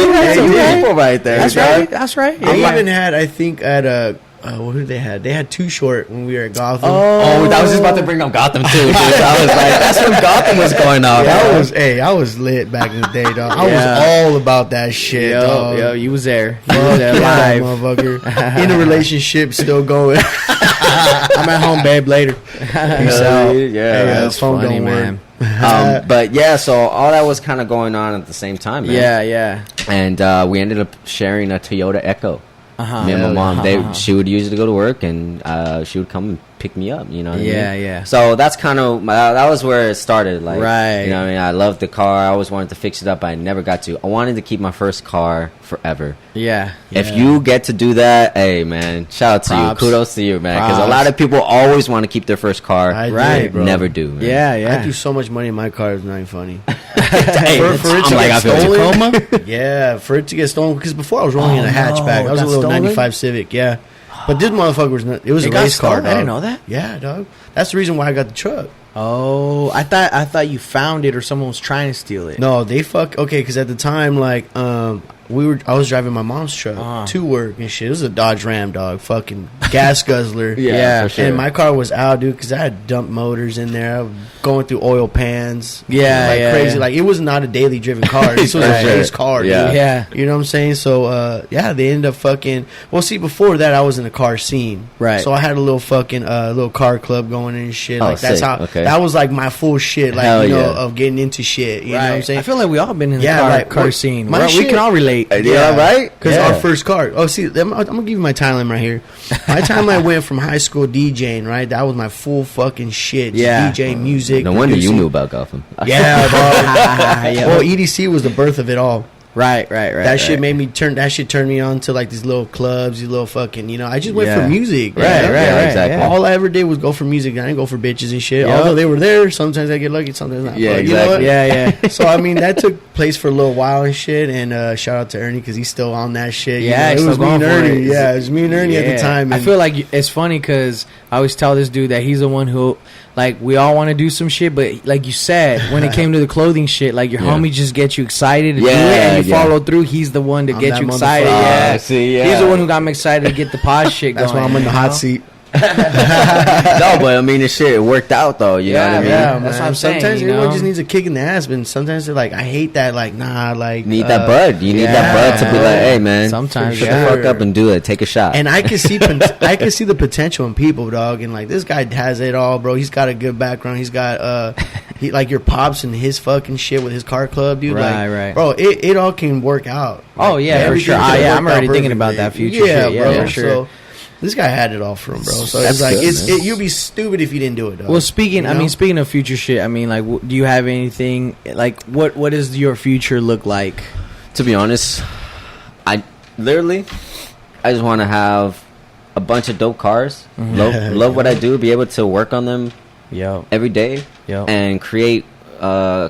S2: people right there.
S1: That's right.
S3: They even had, I think, at a... what did they had? They had Too Short when we were at Gotham.
S2: Oh, I was just about to bring up Gotham too, dude. I was like, that's when Gotham was going on.
S3: I was lit back in the day, dog. I was all about that shit, dog.
S1: Yo, you was there. You was there live.
S3: Motherfucker. In a relationship, still going.
S1: I'm at home, babe, later. Peace out.
S2: Yeah,
S3: that's phone funny, man.
S2: But yeah, so all that was kind of going on at the same time, man.
S1: Yeah.
S2: And we ended up sharing a Toyota Echo. Me and my mom, she would usually go to work, and she would come and pick me up. You know what I mean?
S1: Yeah.
S2: So that's kind of that was where it started. Like,
S1: right.
S2: You know what I mean? I loved the car. I always wanted to fix it up, but I never got to. I wanted to keep my first car forever.
S1: Yeah.
S2: If you get to do that, hey man, shout out to you. Kudos to you, man. Because a lot of people always want to keep their first car.
S1: Right, bro.
S2: Never do. Man.
S1: Yeah.
S3: I do so much money in my car. It's not even funny.
S2: Hey,
S3: for it to get stolen. Yeah, for it to get stolen, because before I was rolling in a hatchback. I was a little 95 Civic. Yeah. But this motherfucker was not. It was a race car.
S1: I didn't know that.
S3: Yeah, dog. That's the reason why I got the truck.
S1: Oh, I thought you found it or someone was trying to steal it.
S3: No, they okay, because at the time, like, I was driving my mom's truck to work and shit. It was a Dodge Ram, dog, fucking gas guzzler.
S2: Yeah, for sure.
S3: And my car was out, dude, because I had dumped motors in there. I was going through oil pans, crazy. Like, it was not a daily driven car. This was a race car, dude.
S1: Yeah,
S3: you know what I'm saying? So, they ended up fucking. Well, see, before that, I was in a car scene,
S1: right?
S3: So I had a little fucking little car club going and shit. Like, that's
S2: sick.
S3: how that was like my full shit, like of getting into shit. You know what I'm saying?
S1: I feel like we all been in the car scene. We can all relate.
S3: Yeah, right. Because our first car. Oh, see, I'm gonna give you my timeline right here. My timeline went from high school DJing, right? That was my full fucking shit.
S1: Yeah,
S3: DJ music.
S2: No wonder you knew about Gotham.
S3: Yeah, bro. Well, EDC was the birth of it all.
S1: Right.
S3: That shit made me turn. That shit turned me on to like these little clubs, these little fucking. You know, I just went for music.
S1: Right.
S2: Exactly.
S3: Yeah. All I ever did was go for music. I didn't go for bitches and shit. Although they were there, sometimes I get lucky, sometimes not.
S2: Yeah,
S3: but,
S2: exactly.
S3: You know yeah. So I mean, that took place for a little while and shit. And shout out to Ernie because he's still on that shit.
S1: Yeah,
S3: it was me and Ernie. Yeah, it was me and Ernie at the time.
S1: And I feel like it's funny because I always tell this dude that he's the one who. Like, we all want to do some shit, but like you said, when it came to the clothing shit, like, your homie just gets you excited to do it, and you follow through. He's the one to get you excited. He's the one who got me excited to get the pod shit going.
S3: That's why I'm in the hot seat.
S2: No, but I mean, this shit worked out though. You know what I mean?
S3: Yeah,
S1: that's what I'm saying.
S3: Sometimes everyone just needs a kick in the ass, but sometimes they're like, I hate that. Like, nah, like
S2: need that bud. You need that bud to be like, hey man,
S1: sometimes
S2: shut the fuck up and do it. Take a shot.
S3: And I can see, I can see the potential in people, dog. And like, this guy has it all, bro. He's got a good background. He's got like your pops and his fucking shit with his car club, dude.
S1: Right.
S3: Bro, it all can work out.
S1: Oh yeah, for sure. I'm already thinking about that future. shit.
S3: Bro,
S1: for sure.
S3: So, this guy had it all for him, bro. So
S2: That's
S3: it's like
S2: good,
S3: you'd be stupid if you didn't do it, dog.
S1: Well, speaking of future shit, I mean, like, do you have anything like what does your future look like?
S2: To be honest, I just want to have a bunch of dope cars. Love what I do. Be able to work on them every day and create a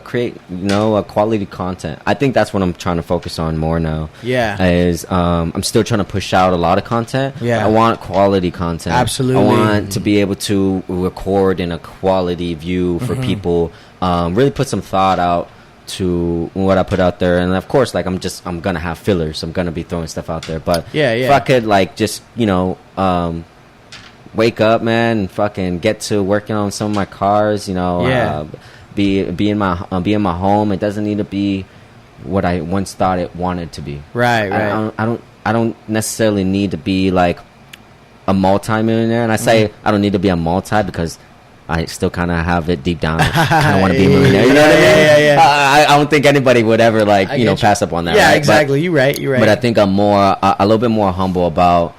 S2: quality content. I think that's what I'm trying to focus on more now. Is I'm still trying to push out a lot of content. I want quality content.
S1: Absolutely.
S2: I want to be able to record in a quality view for people. Really put some thought out to what I put out there, and of course, like, I'm gonna have fillers. I'm gonna be throwing stuff out there, but if I could, like, just wake up, man, and fucking get to working on some of my cars, be in my home. It doesn't need to be what I once thought it wanted to be.
S1: Right.
S2: I don't necessarily need to be like a multi-millionaire, and I say I don't need to be a multi because I still kind of have it deep down. I kind of want to be a millionaire. You know what I mean? I don't think anybody would ever pass up on that.
S1: Yeah,
S2: right?
S1: exactly. You're right.
S2: But I think I'm more a little bit more humble about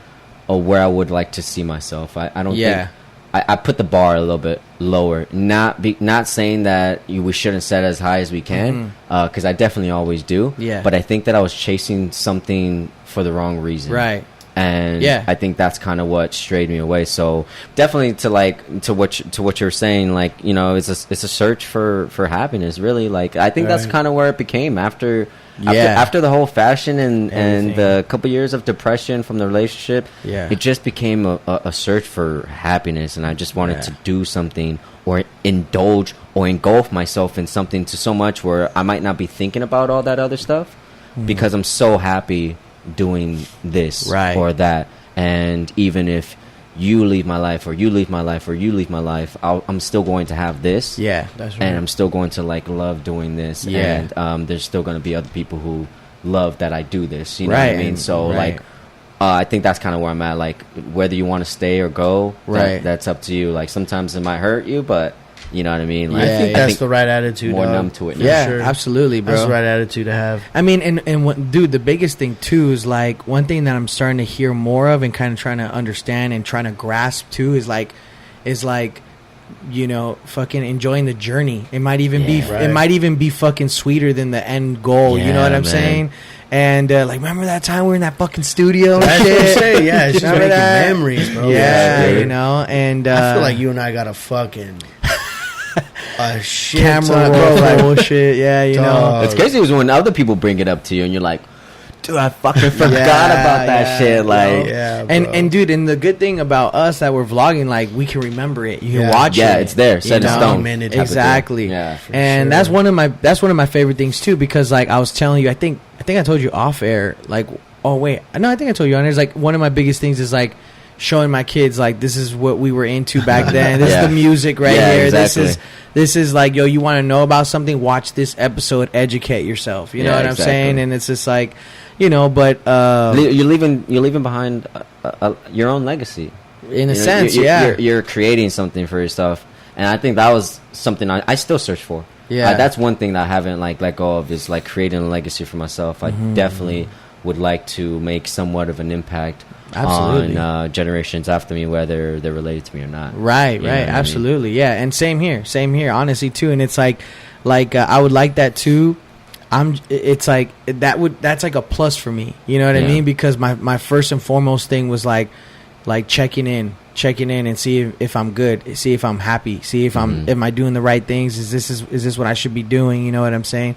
S2: where I would like to see myself. I don't think. I put the bar a little bit lower. Not saying that we shouldn't set as high as we can, because I definitely always do.
S1: Yeah.
S2: But I think that I was chasing something for the wrong reason.
S1: Right.
S2: And I think that's kind of what strayed me away. So definitely to what you're saying, like, it's a search for happiness. Really, like, I think that's kind of where it became after the whole fashion and the couple years of depression from the relationship. It just became a search for happiness, and I just wanted to do something or indulge or engulf myself in something to so much where I might not be thinking about all that other stuff because I'm so happy doing this or that. And even if you leave my life or you leave my life or you leave my life, I'm still going to have this.
S1: That's right.
S2: And I'm still going to, like, love doing this. And there's still going to be other people who love that I do this. You know what I mean? So like, I think that's kind of where I'm at. Like, whether you want to stay or go, that's up to you. Like, sometimes it might hurt you, but you know what I mean? Like,
S3: I think that's the right attitude.
S2: More numb to it now.
S1: Yeah, absolutely, bro.
S3: That's the right attitude to have.
S1: I mean, and what, dude, the biggest thing too is, like, one thing that I'm starting to hear more of and kind of trying to understand and trying to grasp too is like fucking enjoying the journey. It might even be fucking sweeter than the end goal. You know what I'm saying? And like, remember that time we were in that fucking studio and
S3: That's
S1: shit?
S3: what I'm saying. Yeah, it's just
S1: Remember
S3: making
S1: that?
S3: memories, bro.
S1: And
S3: I feel like you and I got a fucking a shit
S1: camera
S3: ton,
S1: roll
S3: bro,
S1: bullshit. Yeah,
S3: Dog.
S2: It's crazy was when other people bring it up to you and you're like, dude, I fucking forgot about that shit. Like,
S1: and dude, and the good thing about us that we're vlogging, like, we can remember it. You can watch it.
S2: Yeah, it's there, set in stone.
S1: Exactly.
S2: Yeah,
S1: and that's one of my favorite things too, because like I was telling you, I think I told you off air, like, oh wait, no, I think I told you on air. It's like one of my biggest things is like showing my kids, like, this is what we were into back then. This is the music right here.
S2: Exactly.
S1: This is like, yo, you want to know about something? Watch this episode. Educate yourself. You know what I'm saying? And it's just like, you know, but
S2: you're leaving behind your own legacy.
S1: In a sense,
S2: you're creating something for yourself, and I think that was something I still search for. Yeah, that's one thing that I haven't like let go of, is like creating a legacy for myself. I definitely would like to make somewhat of an impact on generations after me, whether they're related to me or not. Right,
S1: absolutely, I mean? Yeah. And same here, honestly too. And it's like I would like that too. It's like that's like a plus for me. You know what I mean? Because my first and foremost thing was like checking in and see if I'm good, see if I'm happy, see if am I doing the right things? Is this what I should be doing? You know what I'm saying?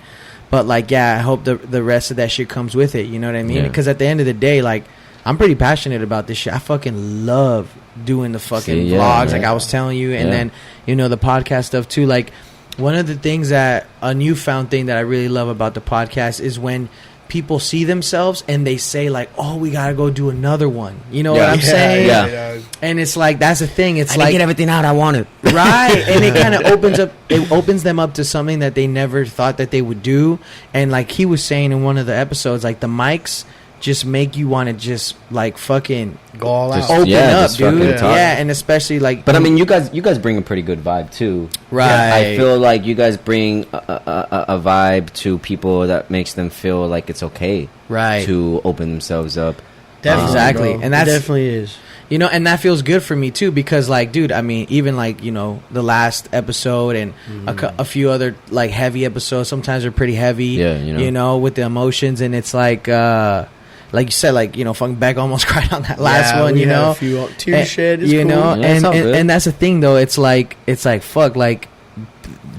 S1: But like, I hope the rest of that shit comes with it. You know what I mean? Because at the end of the day, like, I'm pretty passionate about this shit. I fucking love doing the fucking vlogs, like I was telling you, and then, you know, the podcast stuff too. Like, one of the things that a newfound thing that I really love about the podcast is when people see themselves and they say like, oh, we gotta go do another one. You know what I'm saying? Yeah. And it's like, that's the thing. It's like,
S2: get everything out I wanted.
S1: Right. And it kind of opens them up to something that they never thought that they would do. And like he was saying in one of the episodes, like, the mics just make you want to just like fucking
S3: go all out,
S1: open up, dude. Yeah, and especially like,
S2: but I mean, you guys bring a pretty good vibe too,
S1: right?
S2: I feel like you guys bring a vibe to people that makes them feel like it's okay,
S1: right,
S2: to open themselves up.
S3: Definitely,
S1: exactly,
S3: bro.
S1: And that
S3: definitely is.
S1: You know, and that feels good for me too, because like, dude, I mean, even like, you know, the last episode and a few other like heavy episodes, sometimes they're pretty heavy, you know, with the emotions, and it's like you said, like, you know, fucking Beck almost cried on that last one, you know,
S3: a few tears shed,
S1: you
S3: cool.
S1: know, and that's the thing though, it's like fuck, like,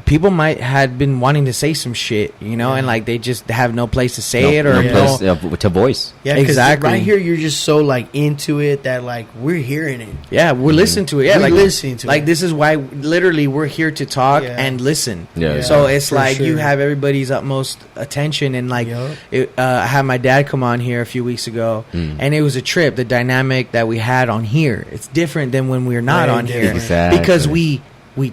S1: people might had been wanting to say some shit, you know, and like they just have no place to say it or
S2: no place to voice.
S3: Yeah, exactly. Right here, you're just so like into it that like we're hearing it.
S1: Yeah, we're listening to it. Yeah,
S3: we're
S1: like
S3: listening to it.
S1: Like, this is why literally we're here to talk and listen.
S2: Yeah.
S1: So it's like you have everybody's utmost attention, and like I had my dad come on here a few weeks ago, and it was a trip. The dynamic that we had on here, it's different than when we're not on here, because we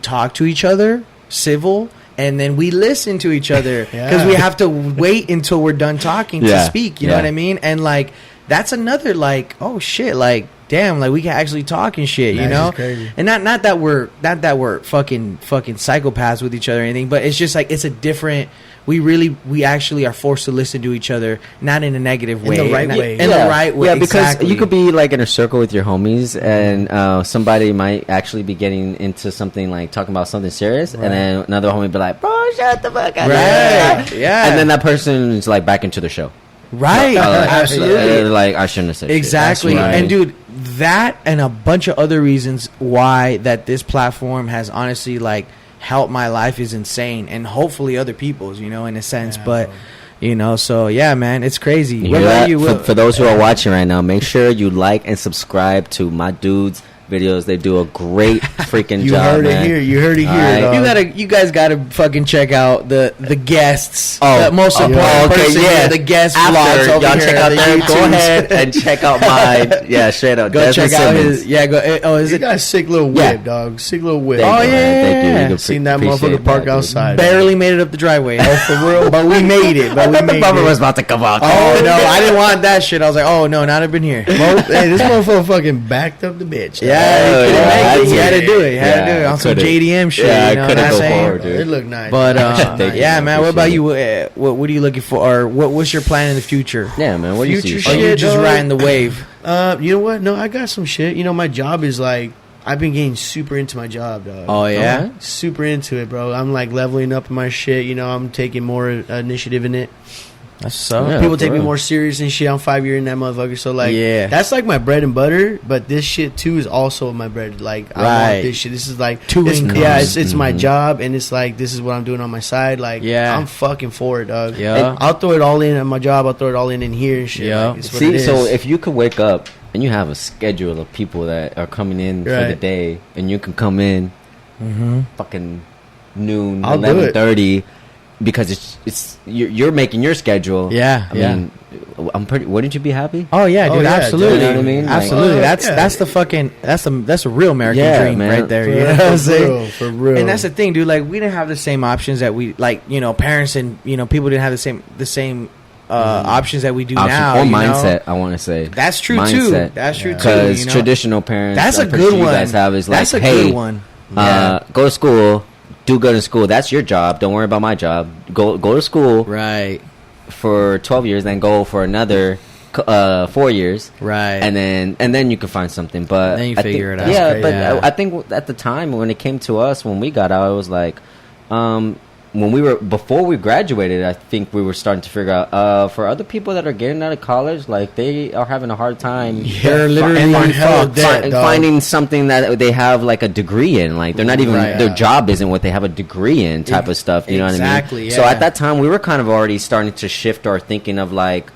S1: talk to each other civil, and then we listen to each other because we have to wait until we're done talking to speak, you know what I mean? And like, that's another like, oh shit, like, damn, like, we can actually talk and shit, you know? And not that we're fucking psychopaths with each other or anything, but it's just like, it's a different, we actually are forced to listen to each other, not in a negative way,
S3: in the right way.
S1: In the right way.
S2: Yeah, because you could be like in a circle with your homies, and somebody might actually be getting into something, like talking about something serious, and then another homie be like, bro, shut the fuck up.
S1: Right. Yeah.
S2: And then that person is like back into the show.
S1: Right. Absolutely.
S2: Like, I shouldn't have said
S1: exactly.
S2: Shit. Right.
S1: And dude, that and a bunch of other reasons why that this platform has honestly like helped my life is insane, and hopefully other people's, you know, in a sense. But you know, so yeah, man, it's crazy.
S2: What about you? For those who are watching right now, make sure you like and subscribe to my dudes videos. They do a great freaking job, man.
S3: You heard it here.
S1: You guys gotta fucking check out the guests.
S2: Oh,
S1: the most important person. Yeah, the guest vlogs over
S2: y'all
S1: here.
S2: Check out there. Go ahead and check out mine. Yeah, straight up.
S1: Go
S2: Desmond
S1: check out
S2: Simmons.
S1: his. Yeah, go. Oh, is
S3: he
S1: it?
S3: got a sick little whip, dog. Sick little whip.
S1: Thank you.
S3: Seen that motherfucker park outside.
S1: Barely made it up the driveway.
S3: Oh, for real?
S1: But we made it.
S2: I thought the bumper was about to come out.
S1: Oh no, I didn't want that shit. I was like, oh no, not up in here.
S3: Hey, this motherfucker fucking backed up the bitch.
S1: Yeah. He had to do it. He had to do it on some JDM shit.
S2: Yeah,
S1: you know
S2: I couldn't go forward,
S3: dude. It looked nice.
S1: But yeah, man. What about you? What are you looking for? Or what's your plan in the future?
S2: Yeah, man. What do you see?
S1: Are you just riding the wave?
S3: You know what? No, I got some shit. You know, my job is like, I've been getting super into my job, dog.
S1: Oh yeah,
S3: super into it, bro. I'm like leveling up in my shit. You know, I'm taking more initiative in it.
S1: That's so.
S2: Yeah,
S3: People
S2: for
S3: take me
S2: real.
S3: more serious and shit. I'm 5 years in that motherfucker. So like,
S1: Yeah.
S3: that's like my bread and butter. But this shit too is also my bread. Like, I
S1: Right.
S3: want this shit. This is like
S1: Two
S3: it's,
S1: incomes.
S3: yeah, it's my job, and it's like this is what I'm doing on my side. Like,
S1: Yeah.
S3: I'm fucking for it, dog.
S1: Yeah.
S3: And I'll throw it all in at my job. I'll throw it all in here and shit.
S1: Yeah.
S3: Like, it's what
S2: See,
S3: it is.
S2: so if you could wake up and you have a schedule of people that are coming in for the
S3: Right.
S2: day, and you can come in fucking noon,
S3: I'll do it.
S2: 11:30, because it's you're making your schedule.
S1: Yeah,
S2: I
S1: yeah.
S2: mean, I'm pretty. Wouldn't you be happy?
S1: Oh yeah,
S3: Oh,
S1: dude,
S3: yeah,
S1: absolutely.
S3: dude.
S2: You know what I mean? Like-
S1: Absolutely.
S3: Oh,
S1: that's
S3: yeah.
S1: that's the fucking that's a real American
S2: Yeah,
S1: dream
S2: man.
S1: right there.
S3: For
S1: You know
S3: real,
S1: what I'm
S3: for
S1: saying?
S3: real, for real.
S1: And that's the thing, dude. Like we didn't have the same options that we like. You know, parents and people didn't have the same options that we do now.
S2: or
S1: you know?
S2: mindset. I want to say
S1: That's true too.
S2: Mindset.
S1: That's true too.
S2: because
S1: You know?
S2: traditional parents.
S1: That's
S2: I'm
S1: a
S2: pretty
S1: good
S2: sure
S1: one.
S2: You guys have is like,
S1: That's a
S2: hey,
S1: good one. Yeah.
S2: go to school, do good in school. That's your job. Don't worry about my job. Go to school
S1: Right.
S2: for 12 years, then go for another 4 years,
S1: Right.
S2: and then you can find something. But
S1: Then you
S2: I
S1: figure
S2: think-
S1: it out.
S2: Yeah,
S1: That's
S2: but
S1: crazy.
S2: I think at the time when it came to us, when we got out, it was like, when we were before we graduated, I think we were starting to figure out for other people that are getting out of college, like they are having a hard time.
S1: They're literally
S3: and hell
S1: fucked.
S3: dead, dog.
S2: Finding something that they have like a degree in, like they're not even
S1: Right.
S2: their job isn't what they have a degree in, type of stuff. You know what I mean?
S1: Exactly,
S2: So
S1: yeah.
S2: at that time, we were kind of already starting to shift our thinking of like,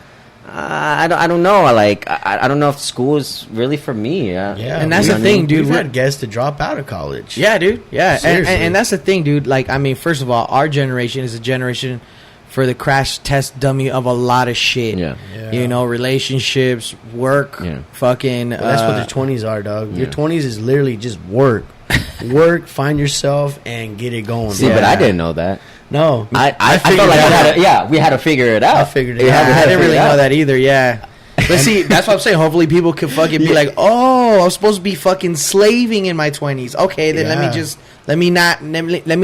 S2: I don't know, like I don't know if school is really for me.
S3: Yeah,
S1: And that's
S2: you
S1: the
S2: know what I
S1: thing,
S2: mean?
S1: dude.
S3: We've
S1: We're-
S3: had guests to drop out of college.
S1: Yeah, dude. Yeah, and,
S3: Seriously.
S1: and that's the thing, dude. Like, I mean, first of all, our generation is a generation for the crash test dummy of a lot of shit.
S2: Yeah.
S3: Yeah.
S1: You know, relationships, work,
S2: Yeah.
S1: fucking.
S3: But that's what their 20s are, dog. Your
S2: Yeah.
S3: 20s is literally just work. Work, find yourself, and get it going.
S2: See,
S3: bro.
S2: but I didn't know that.
S3: No.
S2: I
S3: figured
S2: felt like
S3: that out.
S2: we had to figure it out.
S3: I figured it
S2: We
S3: out.
S2: had to
S1: I didn't
S2: figure
S1: really
S2: it out.
S1: know that either. Yeah. But see, that's what I'm saying. Hopefully, people can fucking be like, "Oh, I'm supposed to be fucking slaving in my 20s." Okay, then
S3: Yeah.
S1: let me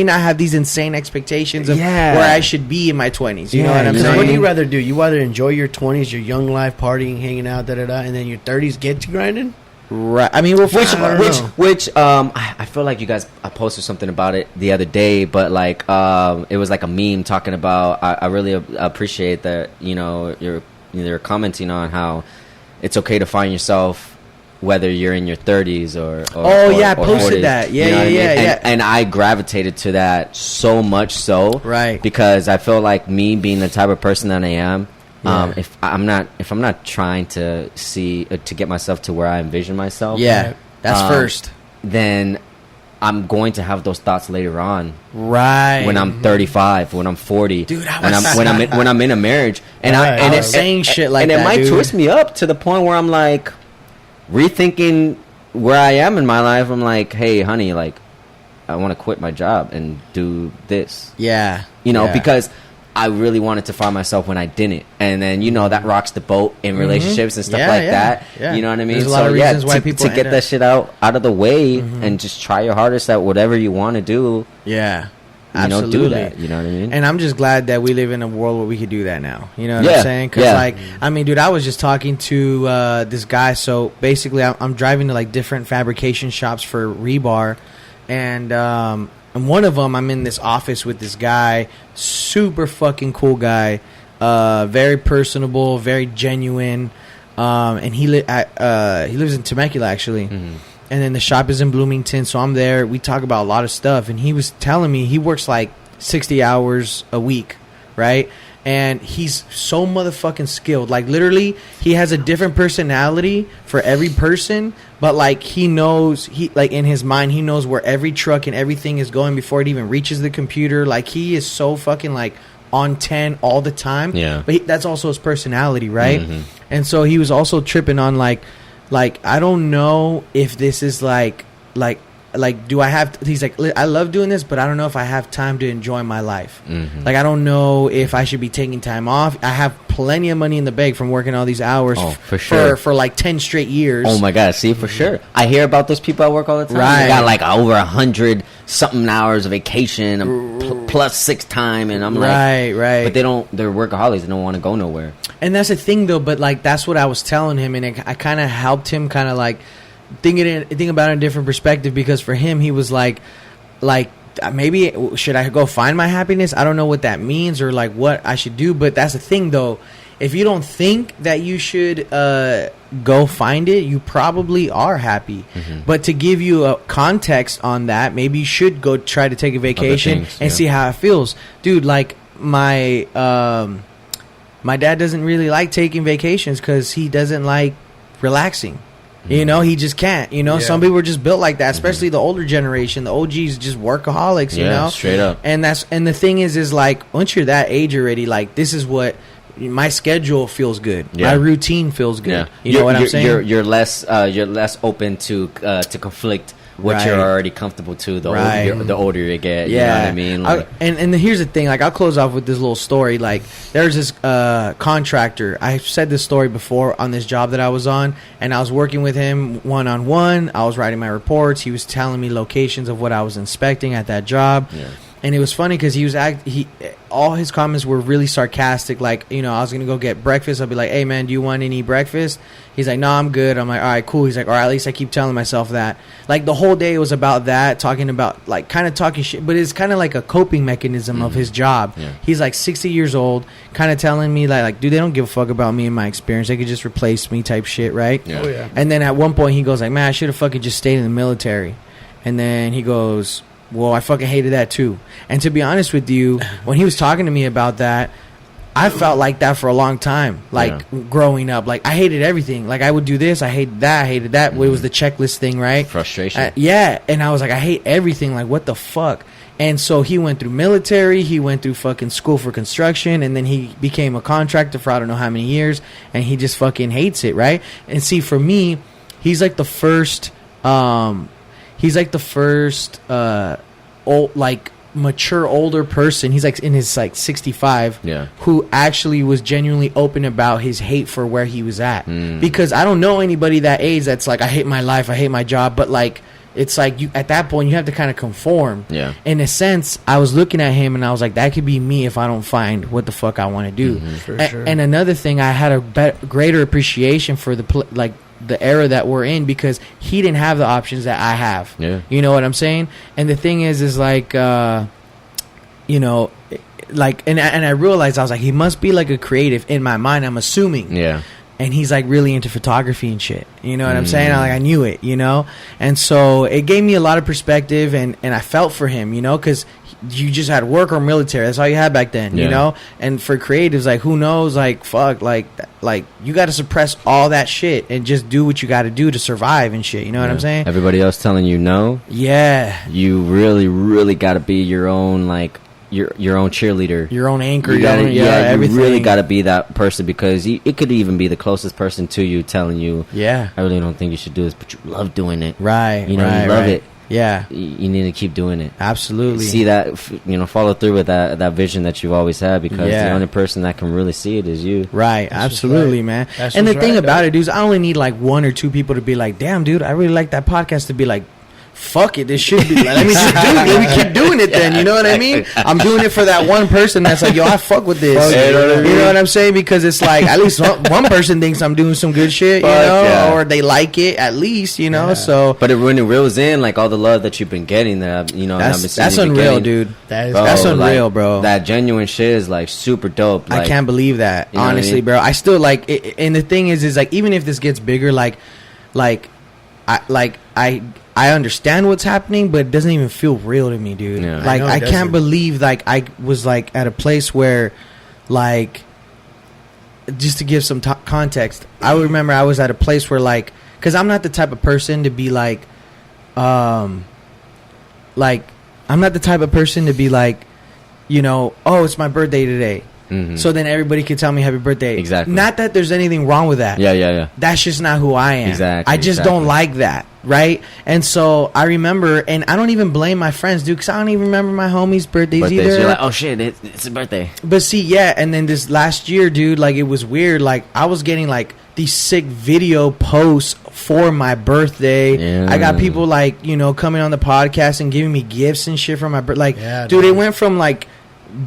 S1: not have these insane expectations of
S2: Yeah.
S1: where I should be in my 20s. You know
S2: Yeah,
S1: what I'm
S2: you know
S1: saying?
S3: What do you rather do? You rather enjoy your 20s, your young life, partying, hanging out, and then your 30s get to grinding?
S1: Right. I mean, well,
S2: Which,
S3: I don't know.
S2: I feel like you guys, I posted something about it the other day, but like, it was like a meme talking about, I really appreciate that, you're commenting on how it's okay to find yourself whether you're in your 30s or
S1: Oh, yeah, I
S2: or
S1: posted
S2: 40s.
S1: that. Yeah,
S2: You know what I mean?
S1: yeah,
S2: And-
S1: yeah.
S2: And I gravitated to that so much so.
S1: Right.
S2: Because I feel like me being the type of person that I am,
S1: Yeah.
S2: if I'm not trying to to get myself to where I envision myself,
S1: yeah, that's
S2: Um,
S1: first.
S2: then I'm going to have those thoughts later on
S1: Right.
S2: when I'm 35, when I'm 40,
S1: Dude, I
S2: when
S1: was-
S2: when I'm in a marriage, and
S3: Right.
S1: I was saying shit like
S2: and
S1: that,
S2: it might
S1: dude.
S2: twist me up to the point where I'm like rethinking where I am in my life. I'm like, hey, honey, like I want to quit my job and do this,
S1: Yeah.
S2: yeah.
S1: Yeah.
S2: Because I really wanted to find myself when I didn't, and then that rocks the boat in relationships and stuff
S1: Yeah,
S2: like
S1: yeah,
S2: that.
S1: yeah.
S2: You know what I mean?
S1: There's a lot of reasons why people
S2: to get
S1: end
S2: that
S1: up-
S2: shit out of the way and just try your hardest at whatever you want to do.
S1: Yeah.
S2: You know,
S1: Absolutely.
S2: do that. You know what I mean?
S1: And I'm just glad that we live in a world where we could do that now. You know what
S2: Yeah,
S1: I'm saying? Because,
S2: yeah.
S1: like, I mean, dude, I was just talking to this guy. So basically, I'm driving to like different fabrication shops for rebar, and one of them, I'm in this office with this guy, super fucking cool guy, very personable, very genuine, and he lives in Temecula actually. And then the shop is in Bloomington, so I'm there. We talk about a lot of stuff, and he was telling me he works like 60 hours a week, right? And he's so motherfucking skilled. Like, literally, he has a different personality for every person, but like he knows, like in his mind, he knows where every truck and everything is going before it even reaches the computer. Like, he is so fucking like on 10 all the time.
S2: Yeah.
S1: But that's also his personality, right? And so he was also tripping on like I don't know if this is like do I have he's like, I love doing this, but I don't know if I have time to enjoy my life. Like, I don't know if I should be taking time off. I have plenty of money in the bank from working all these hours
S2: for sure.
S1: for like 10 straight years.
S2: Oh my god! See, for sure, I hear about those people at work all the time.
S1: Right.
S2: They got like over 100 something hours of vacation plus 6 time, and I'm like,
S1: right.
S2: But they're workaholics. They don't want to go nowhere.
S1: And that's the thing, though. But like, that's what I was telling him, and I kind of helped him, kind of like think about it in a different perspective. Because for him, he was like, maybe should I go find my happiness? I don't know what that means or like what I should do. But that's the thing, though. If you don't think that you should go find it, you probably are happy. But to give you a context on that, maybe you should go try to take a vacation and see how it feels. Dude, like my dad doesn't really like taking vacations because he doesn't like relaxing. You know, he just can't. You know, some people are just built like that, especially the older generation. The OGs just workaholics, you know?
S2: Straight up.
S1: And the thing is like, once you're that age already, like, this is what my schedule feels good. My routine feels good. You know what I'm saying?
S2: You're less open to conflict what you're already comfortable to the older you get. You know what I mean? Like,
S1: and here's the thing. Like, I'll close off with this little story. Like, there's this contractor. I've said this story before on this job that I was on, and I was working with him one-on-one. I was writing my reports. He was telling me locations of what I was inspecting at that job. And it was funny because all his comments were really sarcastic. Like, you know, I was going to go get breakfast. I'll be like, hey, man, do you want any breakfast? He's like, no, I'm good. I'm like, all right, cool. He's like, all right, at least I keep telling myself that. Like, the whole day was about that, talking about, like, kind of talking shit. But it's kind of like a coping mechanism of his job. He's like 60 years old, kind of telling me, like, dude, they don't give a fuck about me and my experience. They could just replace me type shit, right? And then at one point he goes like, man, I should have fucking just stayed in the military. And then he goes, well, I fucking hated that too. And to be honest with you, when he was talking to me about that, I felt like that for a long time. Like, growing up, like, I hated everything. Like, I would do this, I hated that, It was the checklist thing, right?
S2: Frustration.
S1: And I was like, I hate everything. Like, what the fuck? And so he went through military, he went through fucking school for construction, and then he became a contractor for I don't know how many years, and he just fucking hates it, right? And see, for me, he's like the first old, like, mature older person. He's like in his like 65 who actually was genuinely open about his hate for where he was at. Because I don't know anybody that age that's like, I hate my life, I hate my job, but like, it's like, you at that point you have to kind of conform. In a sense, I was looking at him and I was like, that could be me if I don't find what the fuck I want to do. And another thing, I had a greater appreciation for the era that we're in, because he didn't have the options that I have. You know what I'm saying? And the thing is like, you know, like, and I realized, I was like, he must be like a creative in my mind, I'm assuming. And he's like really into photography and shit. You know what I'm saying? I knew it, you know? And so it gave me a lot of perspective, and I felt for him, you know, because you just had work or military. That's all you had back then, you know? And for creatives, like, who knows? Like, fuck, like you got to suppress all that shit and just do what you got to do to survive and shit. You know what I'm saying?
S2: Everybody else telling you no. You really, really got to be your own, like, your own cheerleader, your own anchor. You
S1: everything.
S2: You really got to be that person, because it could even be the closest person to you telling you, I really don't think you should do this, but you love doing it,
S1: right?
S2: You know, you love it.
S1: You
S2: need to keep doing it.
S1: Absolutely.
S2: See that, you know, follow through with that vision that you've always had, because the only person that can really see it is you.
S1: Right. Absolutely, man. And the thing about it, dude, is I only need like one or two people to be like, damn, dude, I really like that podcast, to be like, fuck it, this should be, let me just do it. Let me keep doing it then, you know what I mean? I'm doing it for that one person that's like, yo, I fuck with this. You know what I'm saying? Because it's like, at least one person thinks I'm doing some good shit, you know, or they like it at least, you know. So,
S2: but when it reels in, like, all the love that you've been getting, that, you know,
S1: that's unreal, dude. That's unreal, bro.
S2: That genuine shit is like super dope.
S1: Like, I can't believe that, honestly, bro. I still like it, and the thing is like, even if this gets bigger, I understand what's happening, but it doesn't even feel real to me, dude. Like, I can't believe, like, I was like at a place where, like, just to give some context, I remember I was at a place where, like, because I'm not the type of person to be like, I'm not the type of person to be like, you know, oh, it's my birthday today. So then everybody can tell me happy birthday.
S2: Exactly.
S1: Not that there's anything wrong with that. That's just not who I am. I just don't like that, right? And so I remember, and I don't even blame my friends, dude, because I don't even remember my homies' birthdays either.
S2: You're like, oh shit, it's a birthday.
S1: But see, and then this last year, dude, like, it was weird. Like, I was getting like these sick video posts for my birthday. I got people, like, you know, coming on the podcast and giving me gifts and shit for my birthday. Like, dude, it went from like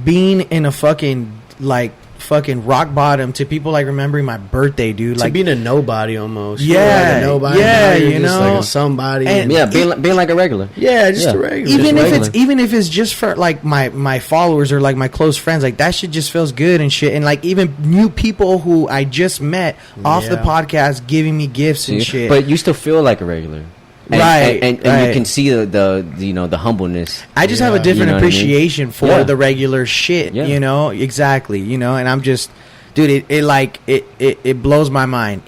S1: being in a fucking like fucking rock bottom to people like remembering my birthday, dude.
S3: To
S1: Like
S3: being a nobody almost.
S1: Yeah,
S3: Like a nobody.
S1: yeah,
S3: Now you're
S1: you
S3: just
S1: know?
S3: like a somebody.
S1: And-
S2: Yeah, being like a regular.
S3: yeah, just
S2: Yeah.
S3: a regular.
S1: even
S3: just
S1: if
S3: regular.
S1: even if it's just for like my followers or like my close friends, like that shit just feels good and shit. And like even new people who I just met off the
S3: Yeah.
S1: podcast giving me gifts and shit.
S2: But you still feel like a regular. And,
S1: Right,
S2: and
S1: right.
S2: you can see the you know, the humbleness.
S1: I just have a
S3: Yeah.
S1: different
S2: You know what I mean?
S1: appreciation for
S2: Yeah.
S1: the regular shit,
S2: Yeah.
S1: you know, exactly, you know, and I'm just, dude, it blows my mind,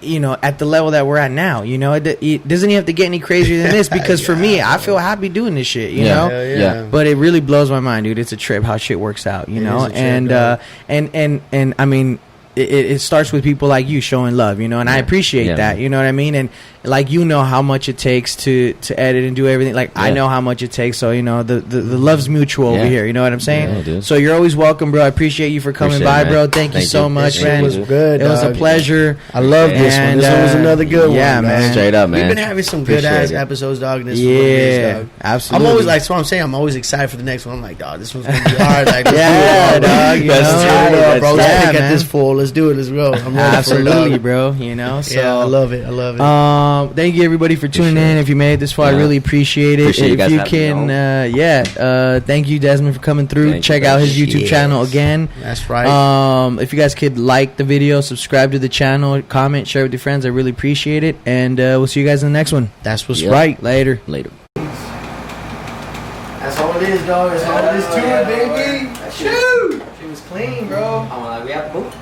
S1: you know, at the level that we're at now, you know, it doesn't even have to get any crazier than this because for me, I feel happy doing this shit, you know,
S3: Hell
S2: Yeah.
S1: but it really blows my mind, dude. It's a trip how shit works out, you
S3: It
S1: know,
S3: is a trip,
S1: and
S3: dog.
S1: and I mean, it starts with people like you showing love, you know, and I appreciate
S2: Yeah,
S1: that,
S2: man.
S1: you know what I mean, and like you know how much it takes to edit and do everything. Like I
S2: Yeah.
S1: know how much it takes, so you know the love's mutual over
S2: Yeah.
S1: here. You know what I'm saying?
S2: Yeah, dude.
S1: So you're always welcome, bro. I appreciate you for coming
S2: Appreciate
S1: by,
S2: it, man.
S1: bro. Thank you
S2: Thank
S1: so
S2: you.
S1: much,
S2: Thank
S1: man.
S2: you.
S3: It was good.
S1: It was a
S3: dog.
S1: pleasure.
S3: I love this one.
S1: And,
S3: This one was another good one.
S1: yeah,
S3: dog.
S1: man.
S2: Straight up, man.
S3: We've been having some good
S2: Appreciate
S3: ass
S2: it.
S3: episodes, dog. And this one is,
S1: Yeah,
S3: dog.
S1: absolutely.
S3: I'm always like, that's what I'm saying. I'm always excited for the next one. I'm like, dog, this one's gonna be hard. Like, let's
S1: Yeah,
S3: do it,
S1: dog, you
S3: Let's
S1: know?
S3: turn it up, bro. Let's
S1: Yeah,
S3: pick at
S1: man.
S3: this fool. Let's do it. Let's go. I'm ready
S1: absolutely,
S3: for it, dog.
S1: bro. You know, so
S3: Yeah, I love it. I love it.
S1: thank you everybody for tuning
S2: Appreciate
S1: in.
S2: it.
S1: If you made it this far, I
S2: Yeah.
S1: really appreciate it.
S2: Appreciate you
S1: If
S2: guys
S1: you
S2: having me
S1: can, thank you Desmond for coming through.
S2: Thank you,
S1: Check out his
S2: guys.
S1: YouTube
S3: Yes.
S1: channel again.
S3: That's right.
S1: If you guys could like the video, subscribe to the channel, comment, share with your friends, I really appreciate it. And we'll see you guys in the next one.
S3: That's what's
S2: Yeah.
S3: right.
S1: Later.
S2: Later.
S3: That's all it is, dog. That's all it is to it, baby. Shoot.
S1: She was clean, bro.
S2: We have to move.